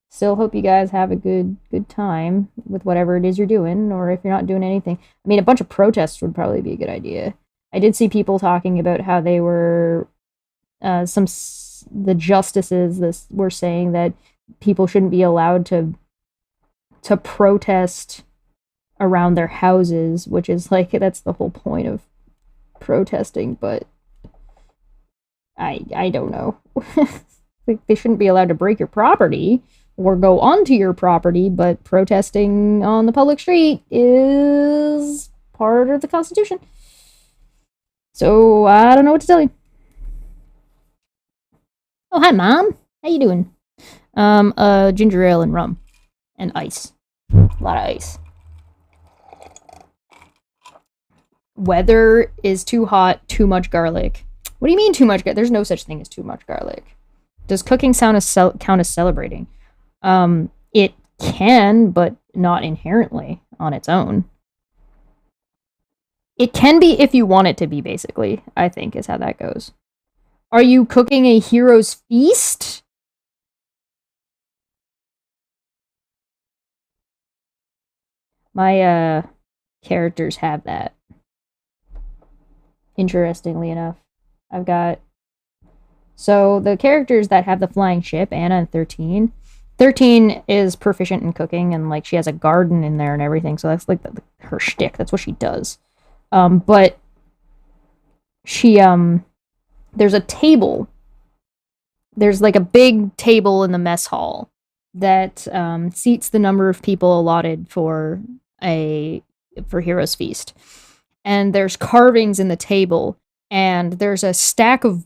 still hope you guys have a good time with whatever it is you're doing, or if you're not doing anything. I mean, a bunch of protests would probably be a good idea. I did see people talking about how they were the justices were saying that people shouldn't be allowed to protest around their houses, which is like that's the whole point of protesting, but I don't know. Like they shouldn't be allowed to break your property or go onto your property, but protesting on the public street is part of the Constitution. So I don't know what to tell you. Oh, hi, Mom. How you doing? Ginger ale and rum and ice. A lot of ice. Weather is too hot, too much garlic. What do you mean too much? There's no such thing as too much garlic. Does cooking count as celebrating? It can, but not inherently on its own. It can be if you want it to be, basically, I think, is how that goes. Are you cooking a hero's feast? My, characters have that. Interestingly enough. I've got... So, the characters that have the flying ship, Anna and 13... 13 is proficient in cooking, and, like, she has a garden in there and everything, so that's, like, her shtick. That's what she does. But she, there's a table. There's, like, a big table in the mess hall that, seats the number of people allotted for Heroes Feast. And there's carvings in the table, and there's a stack of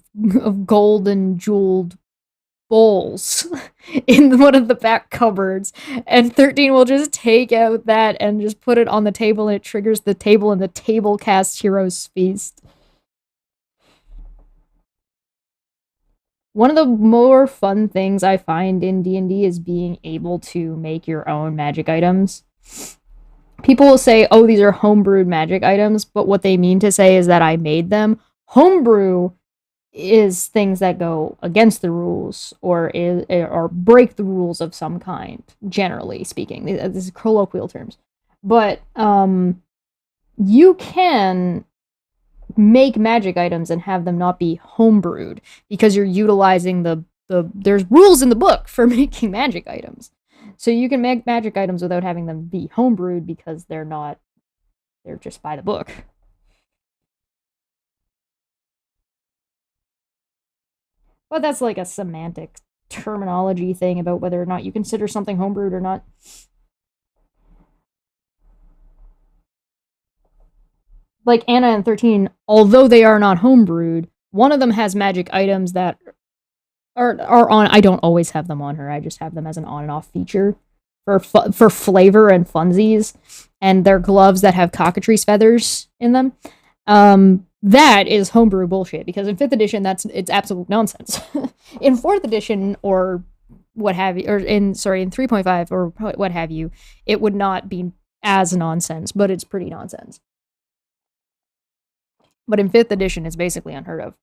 gold and jeweled bowls in one of the back cupboards, and 13 will just take out that and just put it on the table, and it triggers the table, and the table casts Heroes Feast. One of the more fun things I find in D&D is being able to make your own magic items. People will say, oh, these are homebrewed magic items, but what they mean to say is that I made them. Homebrew is things that go against the rules or break the rules of some kind, generally speaking. This is colloquial terms. But you can make magic items and have them not be homebrewed because you're utilizing there's rules in the book for making magic items. So you can make magic items without having them be homebrewed because they're just by the book. But that's like a semantic terminology thing about whether or not you consider something homebrewed or not. Like Anna and 13, although they are not homebrewed, one of them has magic items that are on. I don't always have them on her. I just have them as an on and off feature for flavor and funsies. And they're gloves that have cockatrice feathers in them. That is homebrew bullshit, because in 5th edition, it's absolute nonsense. In 4th edition, or what have you, or in 3.5 or what have you, it would not be as nonsense, but it's pretty nonsense. But in 5th edition, it's basically unheard of.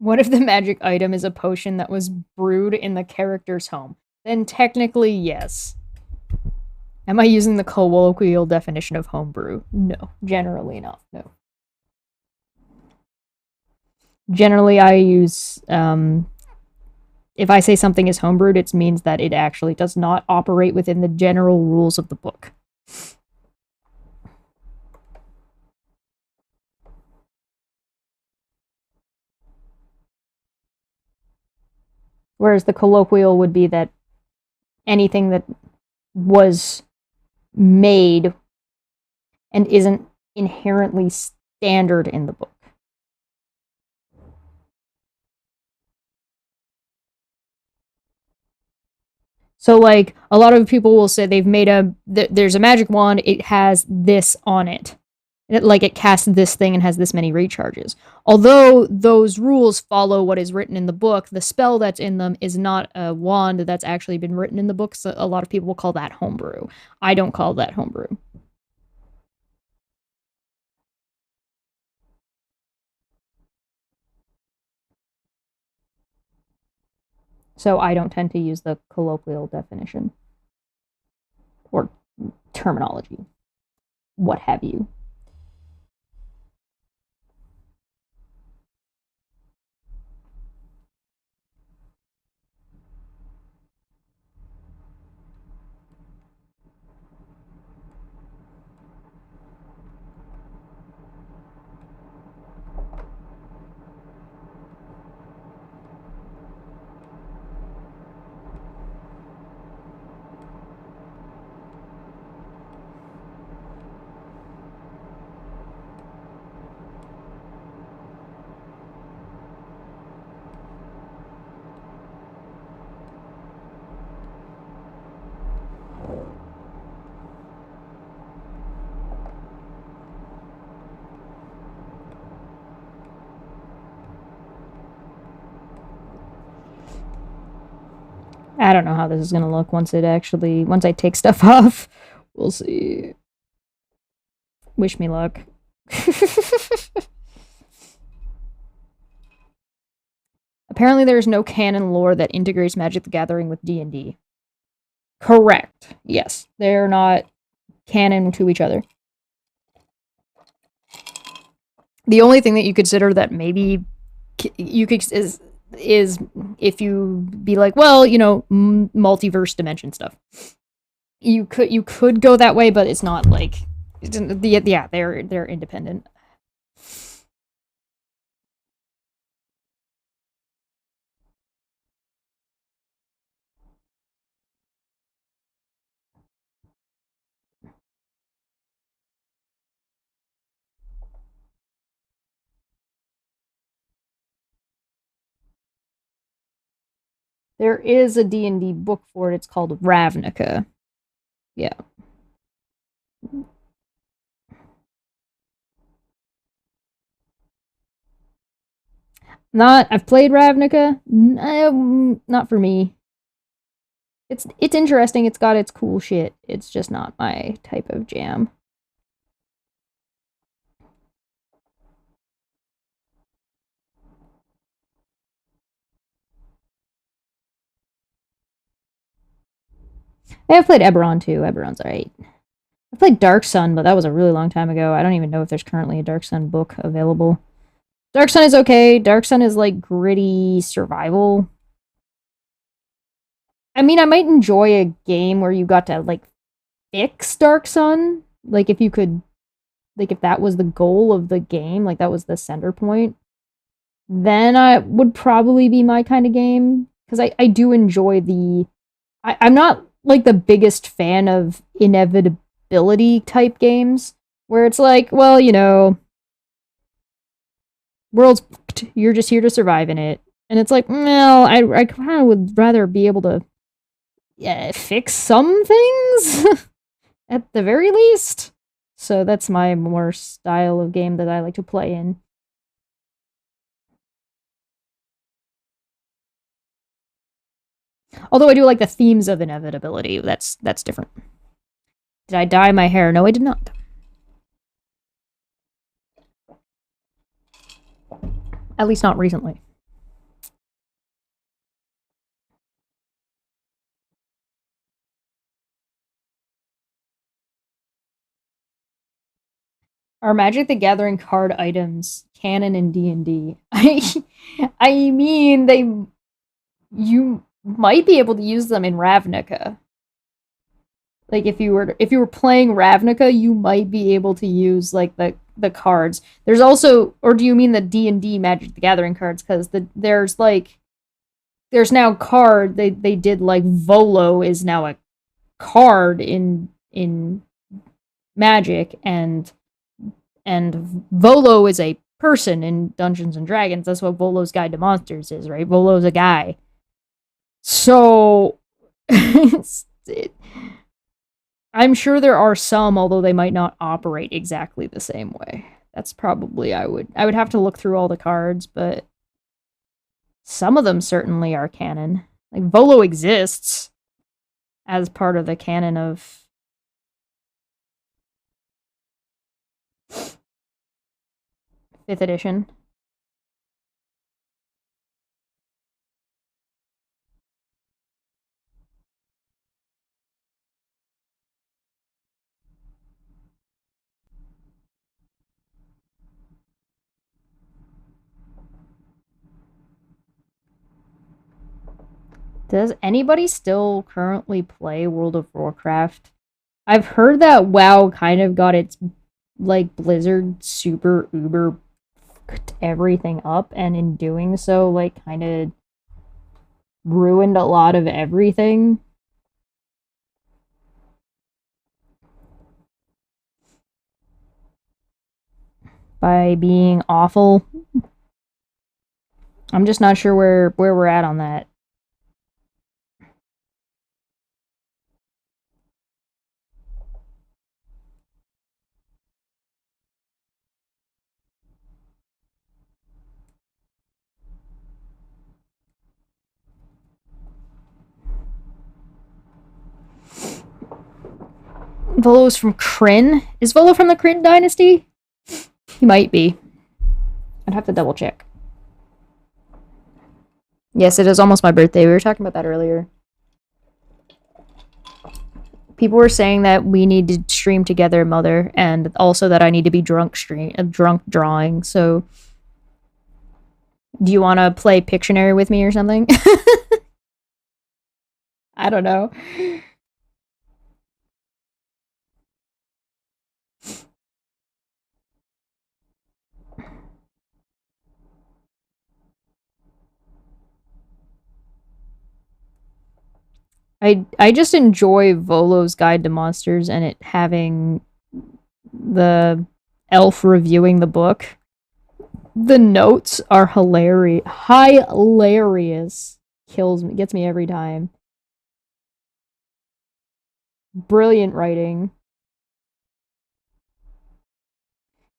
What if the magic item is a potion that was brewed in the character's home? Then technically, yes. Am I using the colloquial definition of homebrew? No, generally not. No. Generally, I use if I say something is homebrewed, it means that it actually does not operate within the general rules of the book. Whereas the colloquial would be that anything that was made and isn't inherently standard in the book. So, like, a lot of people will say they've made there's a magic wand, it has this on it. Like, it casts this thing and has this many recharges. Although those rules follow what is written in the book, the spell that's in them is not a wand that's actually been written in the book, so a lot of people will call that homebrew. I don't call that homebrew. So I don't tend to use the colloquial definition or terminology, what have you. I don't know how this is gonna look once I take stuff off. We'll see. Wish me luck. Apparently there is no canon lore that integrates Magic the Gathering with D&D. Correct. Yes. They're not canon to each other. The only thing that you consider that maybe you could is if you be like, well, you know, multiverse dimension stuff. You could go that way, but it's not like yeah, they're independent. There is a D&D book for it. It's called Ravnica. Yeah. I've played Ravnica. Not for me. It's interesting. It's got its cool shit. It's just not my type of jam. I've played Eberron too. Eberron's alright. I played Dark Sun, but that was a really long time ago. I don't even know if there's currently a Dark Sun book available. Dark Sun is okay. Dark Sun is like gritty survival. I mean, I might enjoy a game where you got to like fix Dark Sun. Like if you could, like if that was the goal of the game, like that was the center point, then I would probably be my kind of game. Because I do enjoy I'm not like the biggest fan of inevitability type games where it's like, well, you know, world's fucked. You're just here to survive in it. And it's like, well, I kind of would rather be able to fix some things at the very least. So that's my more style of game that I like to play in. Although I do like the themes of inevitability. That's different. Did I dye my hair? No, I did not. At least not recently. Are Magic the Gathering card items canon in D&D? I mean, you might be able to use them in Ravnica. Like if you were playing Ravnica, you might be able to use like the cards. There's also, or do you mean the D&D Magic the Gathering cards? Because there's now they did like Volo is now a card in Magic, and Volo is a person in Dungeons and Dragons. That's what Volo's Guide to Monsters is, right? Volo's a guy. So I'm sure there are some, although they might not operate exactly the same way. That's probably I would have to look through all the cards, but some of them certainly are canon. Like Volo exists as part of the canon of fifth edition. Does anybody still currently play World of Warcraft? I've heard that WoW kind of got its like Blizzard super uber fucked everything up, and in doing so, like kind of ruined a lot of everything. By being awful. I'm just not sure where we're at on that. Volo's from Kryn. Is Volo from the Kryn dynasty? He might be. I'd have to double check. Yes, it is almost my birthday. We were talking about that earlier. People were saying that we need to stream together, Mother, and also that I need to be drunk drawing. So, do you want to play Pictionary with me or something? I don't know. I just enjoy Volo's Guide to Monsters and it having the elf reviewing the book. The notes are hilarious. Hilarious. Kills me, gets me every time. Brilliant writing.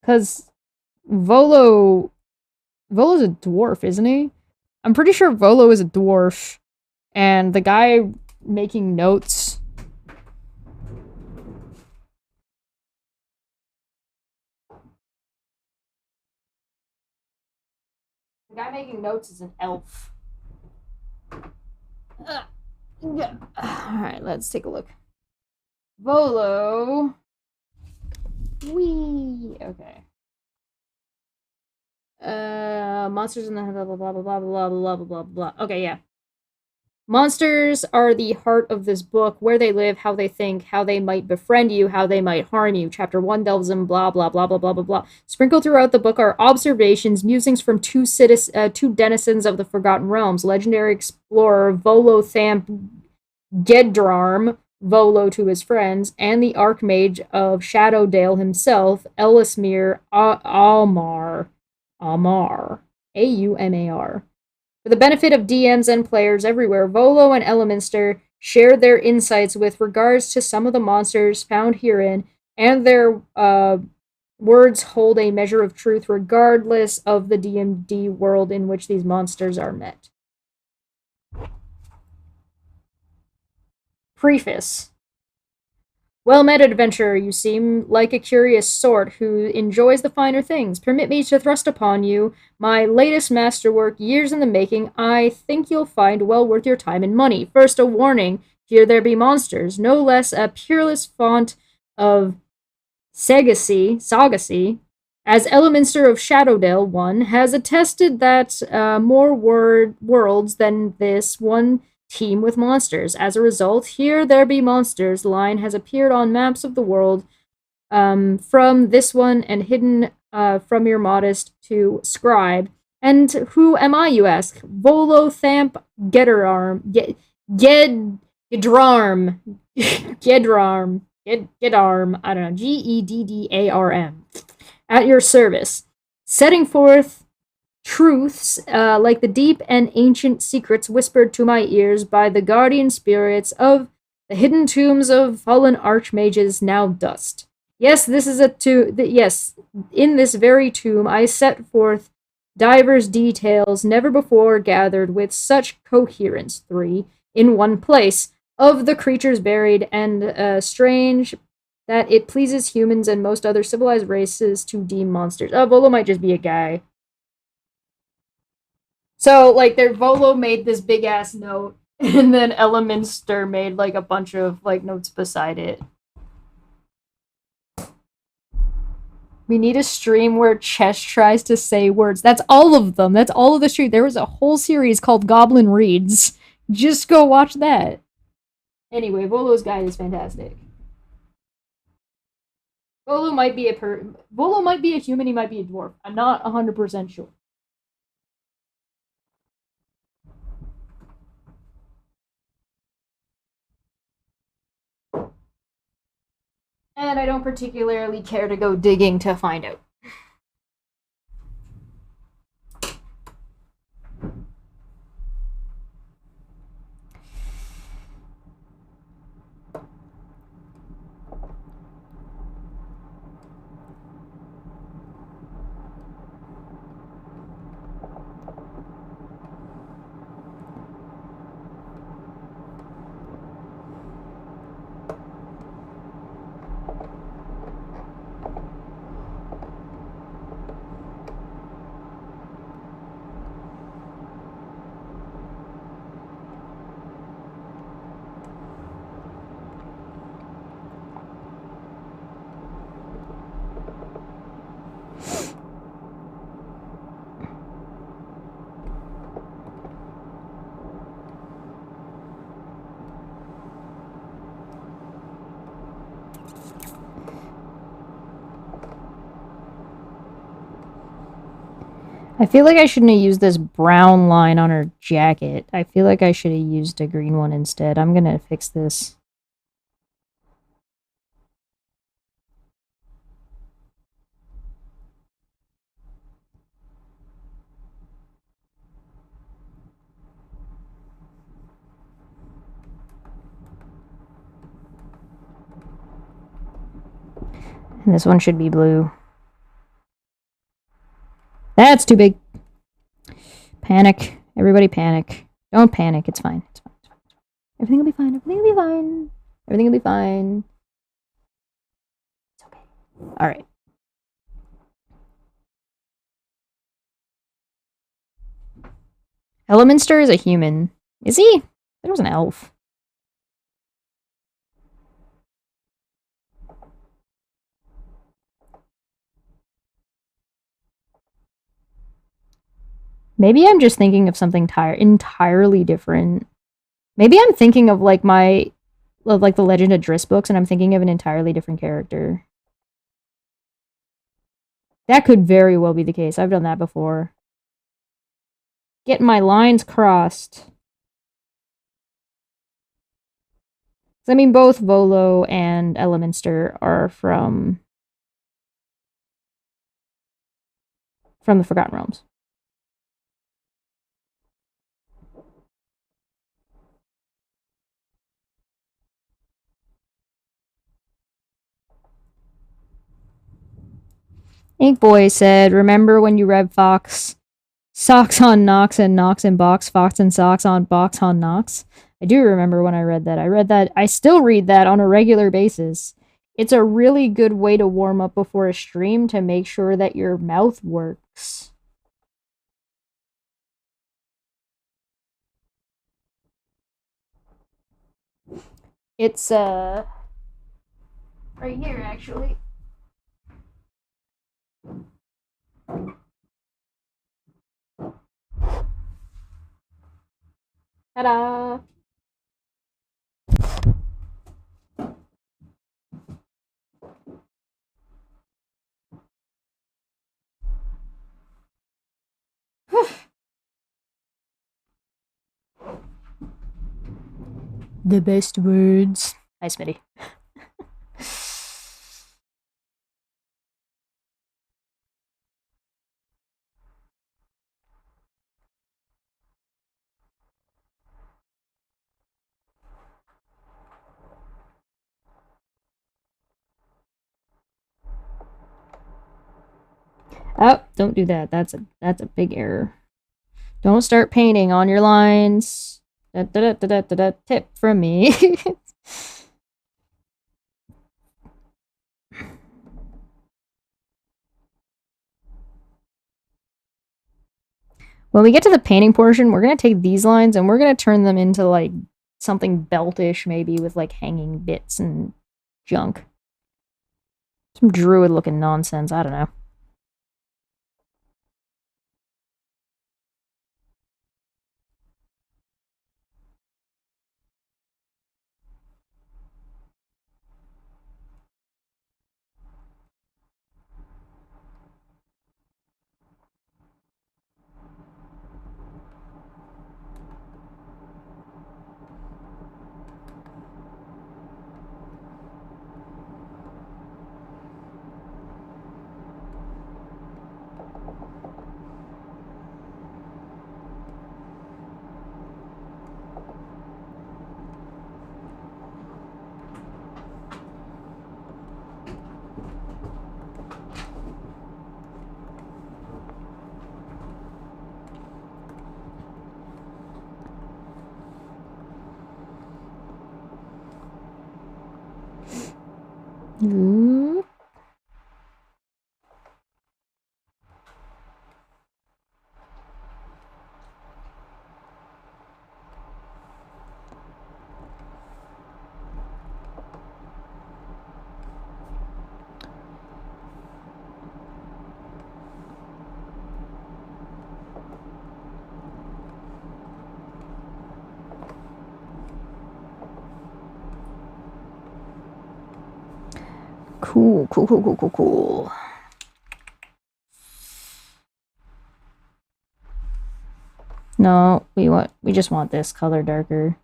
Cause Volo's a dwarf, isn't he? I'm pretty sure Volo is a dwarf, and the guy making notes. The guy making notes is an elf. Yeah. Alright, let's take a look. Volo. Wee. Okay. Monsters in the blah blah blah blah blah blah blah blah blah blah. Okay, yeah. Monsters are the heart of this book, where they live, how they think, how they might befriend you, how they might harm you. Chapter 1 delves in blah, blah, blah, blah, blah, blah, blah. Sprinkled throughout the book are observations, musings from two denizens of the Forgotten Realms, legendary explorer Volo Thamp Gedrarm, Volo to his friends, and the Archmage of Shadowdale himself, Elismir Almar. Aumar. Aumar. For the benefit of DMs and players everywhere, Volo and Elminster shared their insights with regards to some of the monsters found herein, and their words hold a measure of truth regardless of the D&D world in which these monsters are met. Preface. Well met, adventurer. You seem like a curious sort who enjoys the finer things. Permit me to thrust upon you my latest masterwork, years in the making. I think you'll find well worth your time and money. First, a warning. Here there be monsters, no less a peerless font of Sagacy, as Elemenster of Shadowdale 1, has attested that more worlds than this one teem with monsters. As a result, here there be monsters line has appeared on maps of the world from this one and hidden from your modest to scribe. And who am I, you ask? Volo Thamp Gedararm. Gedrarm. Gedarm. I don't know. Geddarm. At your service. Setting forth truths like the deep and ancient secrets whispered to my ears by the guardian spirits of the hidden tombs of fallen archmages now dust. Yes, this is a yes, in this very tomb I set forth divers details never before gathered with such coherence, three, in one place, of the creatures buried, and strange that it pleases humans and most other civilized races to deem monsters. Oh, Volo might just be a guy. So, like, their Volo made this big ass note, and then Elemenster made like a bunch of like notes beside it. We need a stream where Chess tries to say words. That's all of them. That's all of the stream. There was a whole series called Goblin Reads. Just go watch that. Anyway, Volo's guide is fantastic. Volo might be a human, he might be a dwarf. I'm not 100% sure. And I don't particularly care to go digging to find out. I feel like I shouldn't have used this brown line on her jacket. I feel like I should have used a green one instead. I'm gonna fix this. And this one should be blue. That's too big. Panic. Everybody panic. Don't panic. It's fine. It's fine. It's fine. Everything will be fine. Everything will be fine. Everything will be fine. It's okay. Alright. Elemenster is a human. Is he? There was an elf. Maybe I'm just thinking of something entirely different. Maybe I'm thinking of like the Legend of Driss books, and I'm thinking of an entirely different character. That could very well be the case. I've done that before. Getting my lines crossed. I mean, both Volo and Elemenster are from the Forgotten Realms. Ink Boy said, remember when you read Fox? Socks on Nox and Nox and Box, Fox and Socks on Box on Nox? I do remember when I read that. I still read that on a regular basis. It's a really good way to warm up before a stream to make sure that your mouth works. It's, right here, actually. Ta-da! The best words. Hi, Smitty. Oh, don't do that. That's a big error. Don't start painting on your lines. Tip from me. When we get to the painting portion, we're going to take these lines and we're going to turn them into like something beltish, maybe with like hanging bits and junk. Some druid looking nonsense. I don't know. Ooh. Cool, cool, cool, cool, cool, cool. No, we just want this color darker.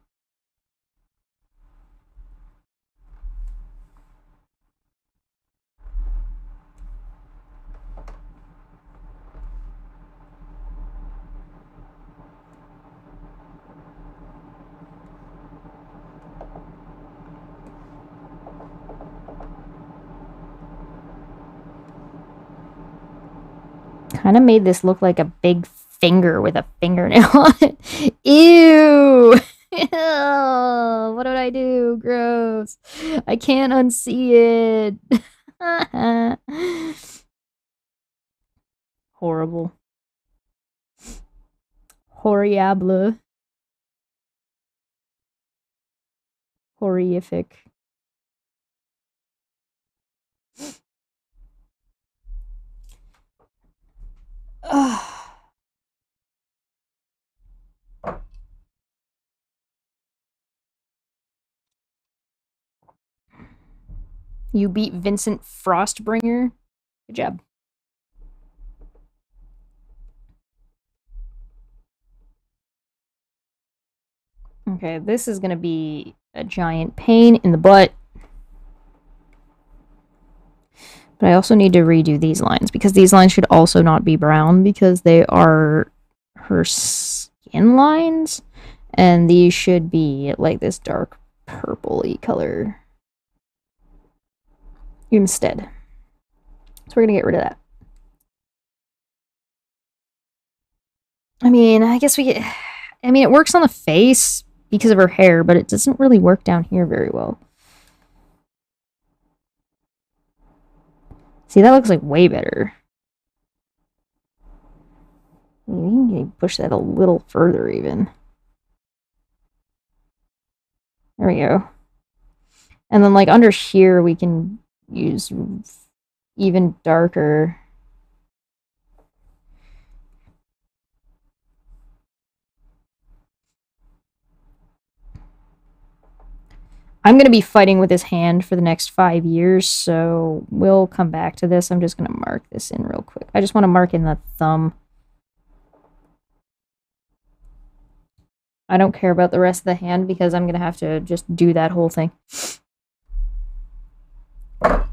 Kind of made this look like a big finger with a fingernail on it. Ew! What did I do? Gross. I can't unsee it. Horrible. Horrible. Horrific. Ugh. You beat Vincent Frostbringer. Good job. Okay, this is gonna be a giant pain in the butt. But I also need to redo these lines because these lines should also not be brown because they are her skin lines. And these should be like this dark purpley color instead. So we're gonna get rid of that. I mean, I guess we get... I mean, it works on the face because of her hair, but it doesn't really work down here very well. See, that looks like way better. We can push that a little further even. There we go. And then like under here, we can use even darker I'm going to be fighting with his hand for the next 5 years, so we'll come back to this. I'm just going to mark this in real quick. I just want to mark in the thumb. I don't care about the rest of the hand because I'm going to have to just do that whole thing. I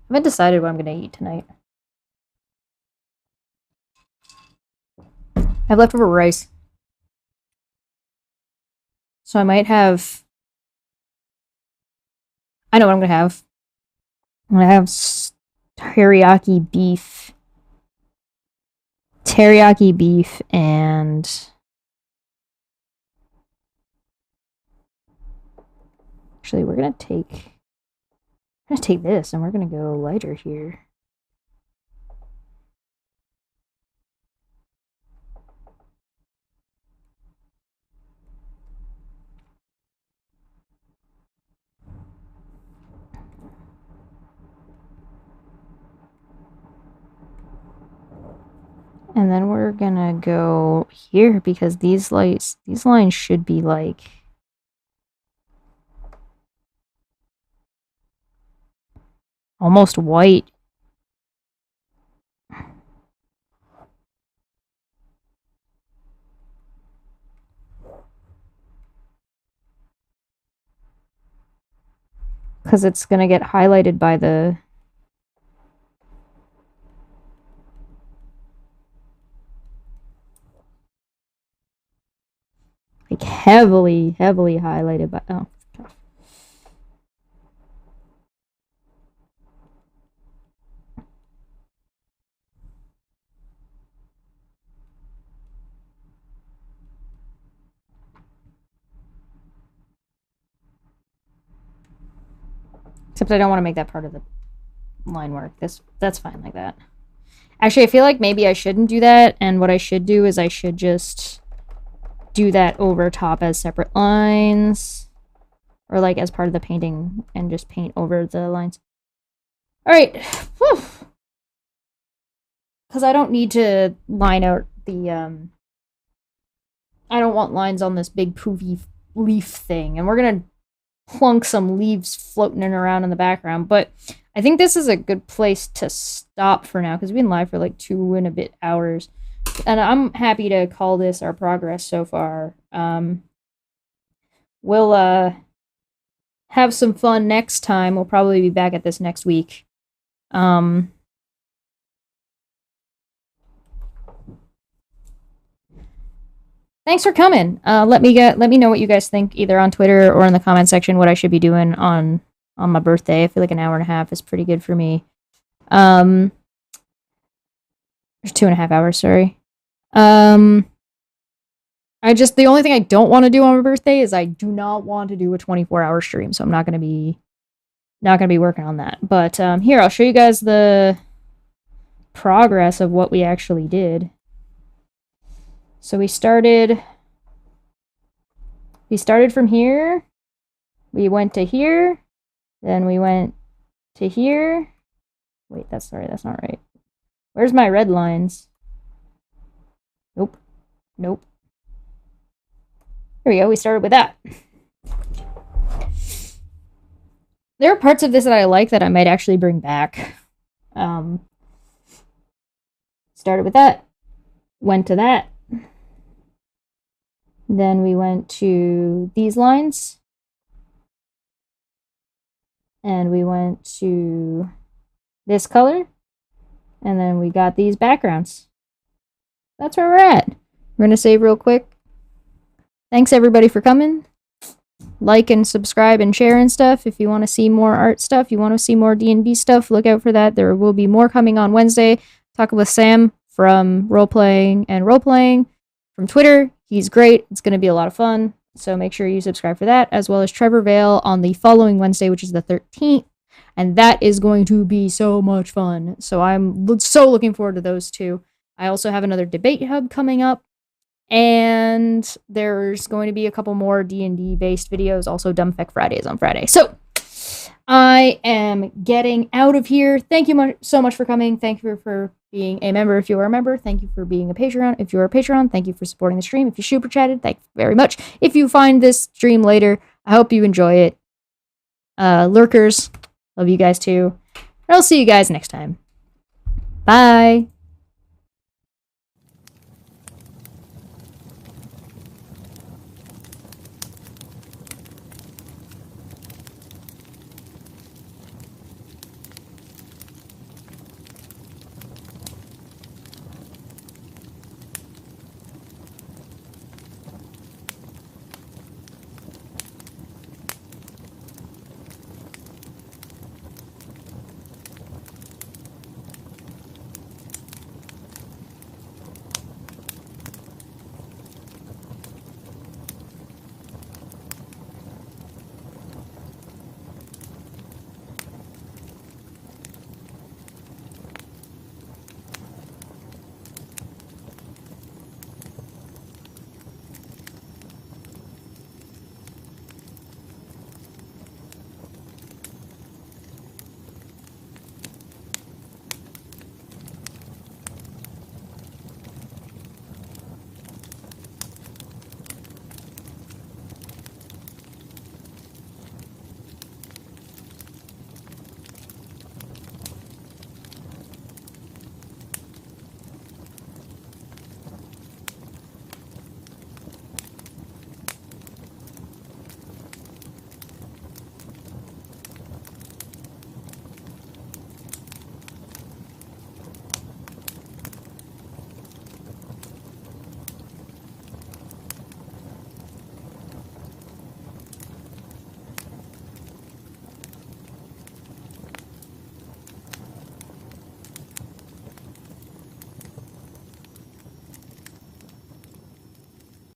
haven't decided what I'm going to eat tonight. I have leftover rice. So I might have... I know what I'm going to have. I'm going to have teriyaki beef. Teriyaki beef and... Actually, we're going to take this and we're going to go lighter here. And then we're gonna go here because these lines should be like almost white. Because it's gonna get highlighted by the... like heavily highlighted by... oh. Except I don't want to make that part of the line work. That's fine like that. Actually, I feel like maybe I shouldn't do that, and what I should do is I should just do that over top as separate lines, or like as part of the painting, and just paint over the lines. Alright, because I don't need to line out the, I don't want lines on this big poofy leaf thing, and we're gonna plunk some leaves floating around in the background, but I think this is a good place to stop for now, because we've been live for like 2 and a bit hours. And I'm happy to call this our progress so far. We'll have some fun next time. We'll probably be back at this next week. Thanks for coming. Let me know what you guys think either on Twitter or in the comment section what I should be doing on my birthday. I feel like an hour and a half is pretty good for me. 2.5 hours, sorry. The only thing I don't want to do on my birthday is I do not want to do a 24-hour stream, so I'm not gonna be working on that. But here, I'll show you guys the progress of what we actually did. So we started from here, we went to here, then we went to here. Wait, that's not right. Where's my red lines? Nope. Here we go, we started with that. There are parts of this that I like that I might actually bring back. Started with that, went to that. Then we went to these lines. And we went to this color. And then we got these backgrounds. That's where we're at. We're going to save real quick. Thanks everybody for coming. Like and subscribe and share and stuff. If you want to see more art stuff, you want to see more D&D stuff, look out for that. There will be more coming on Wednesday. Talking with Sam from Roleplaying and Roleplaying from Twitter. He's great. It's going to be a lot of fun. So make sure you subscribe for that, as well as Trevor Vale on the following Wednesday, which is the 13th. And that is going to be so much fun. So I'm so looking forward to those two. I also have another debate hub coming up. And there's going to be a couple more D&D based videos. Also Dumbfeck Fridays on Friday. So I am getting out of here. Thank you so much for coming. Thank you for being a member if you are a member. Thank you for being a Patreon if you're a Patreon. Thank you for supporting the stream. If you super chatted, thank you very much. If you find this stream later, I hope you enjoy it. Lurkers, love you guys too. And I'll see you guys next time. Bye!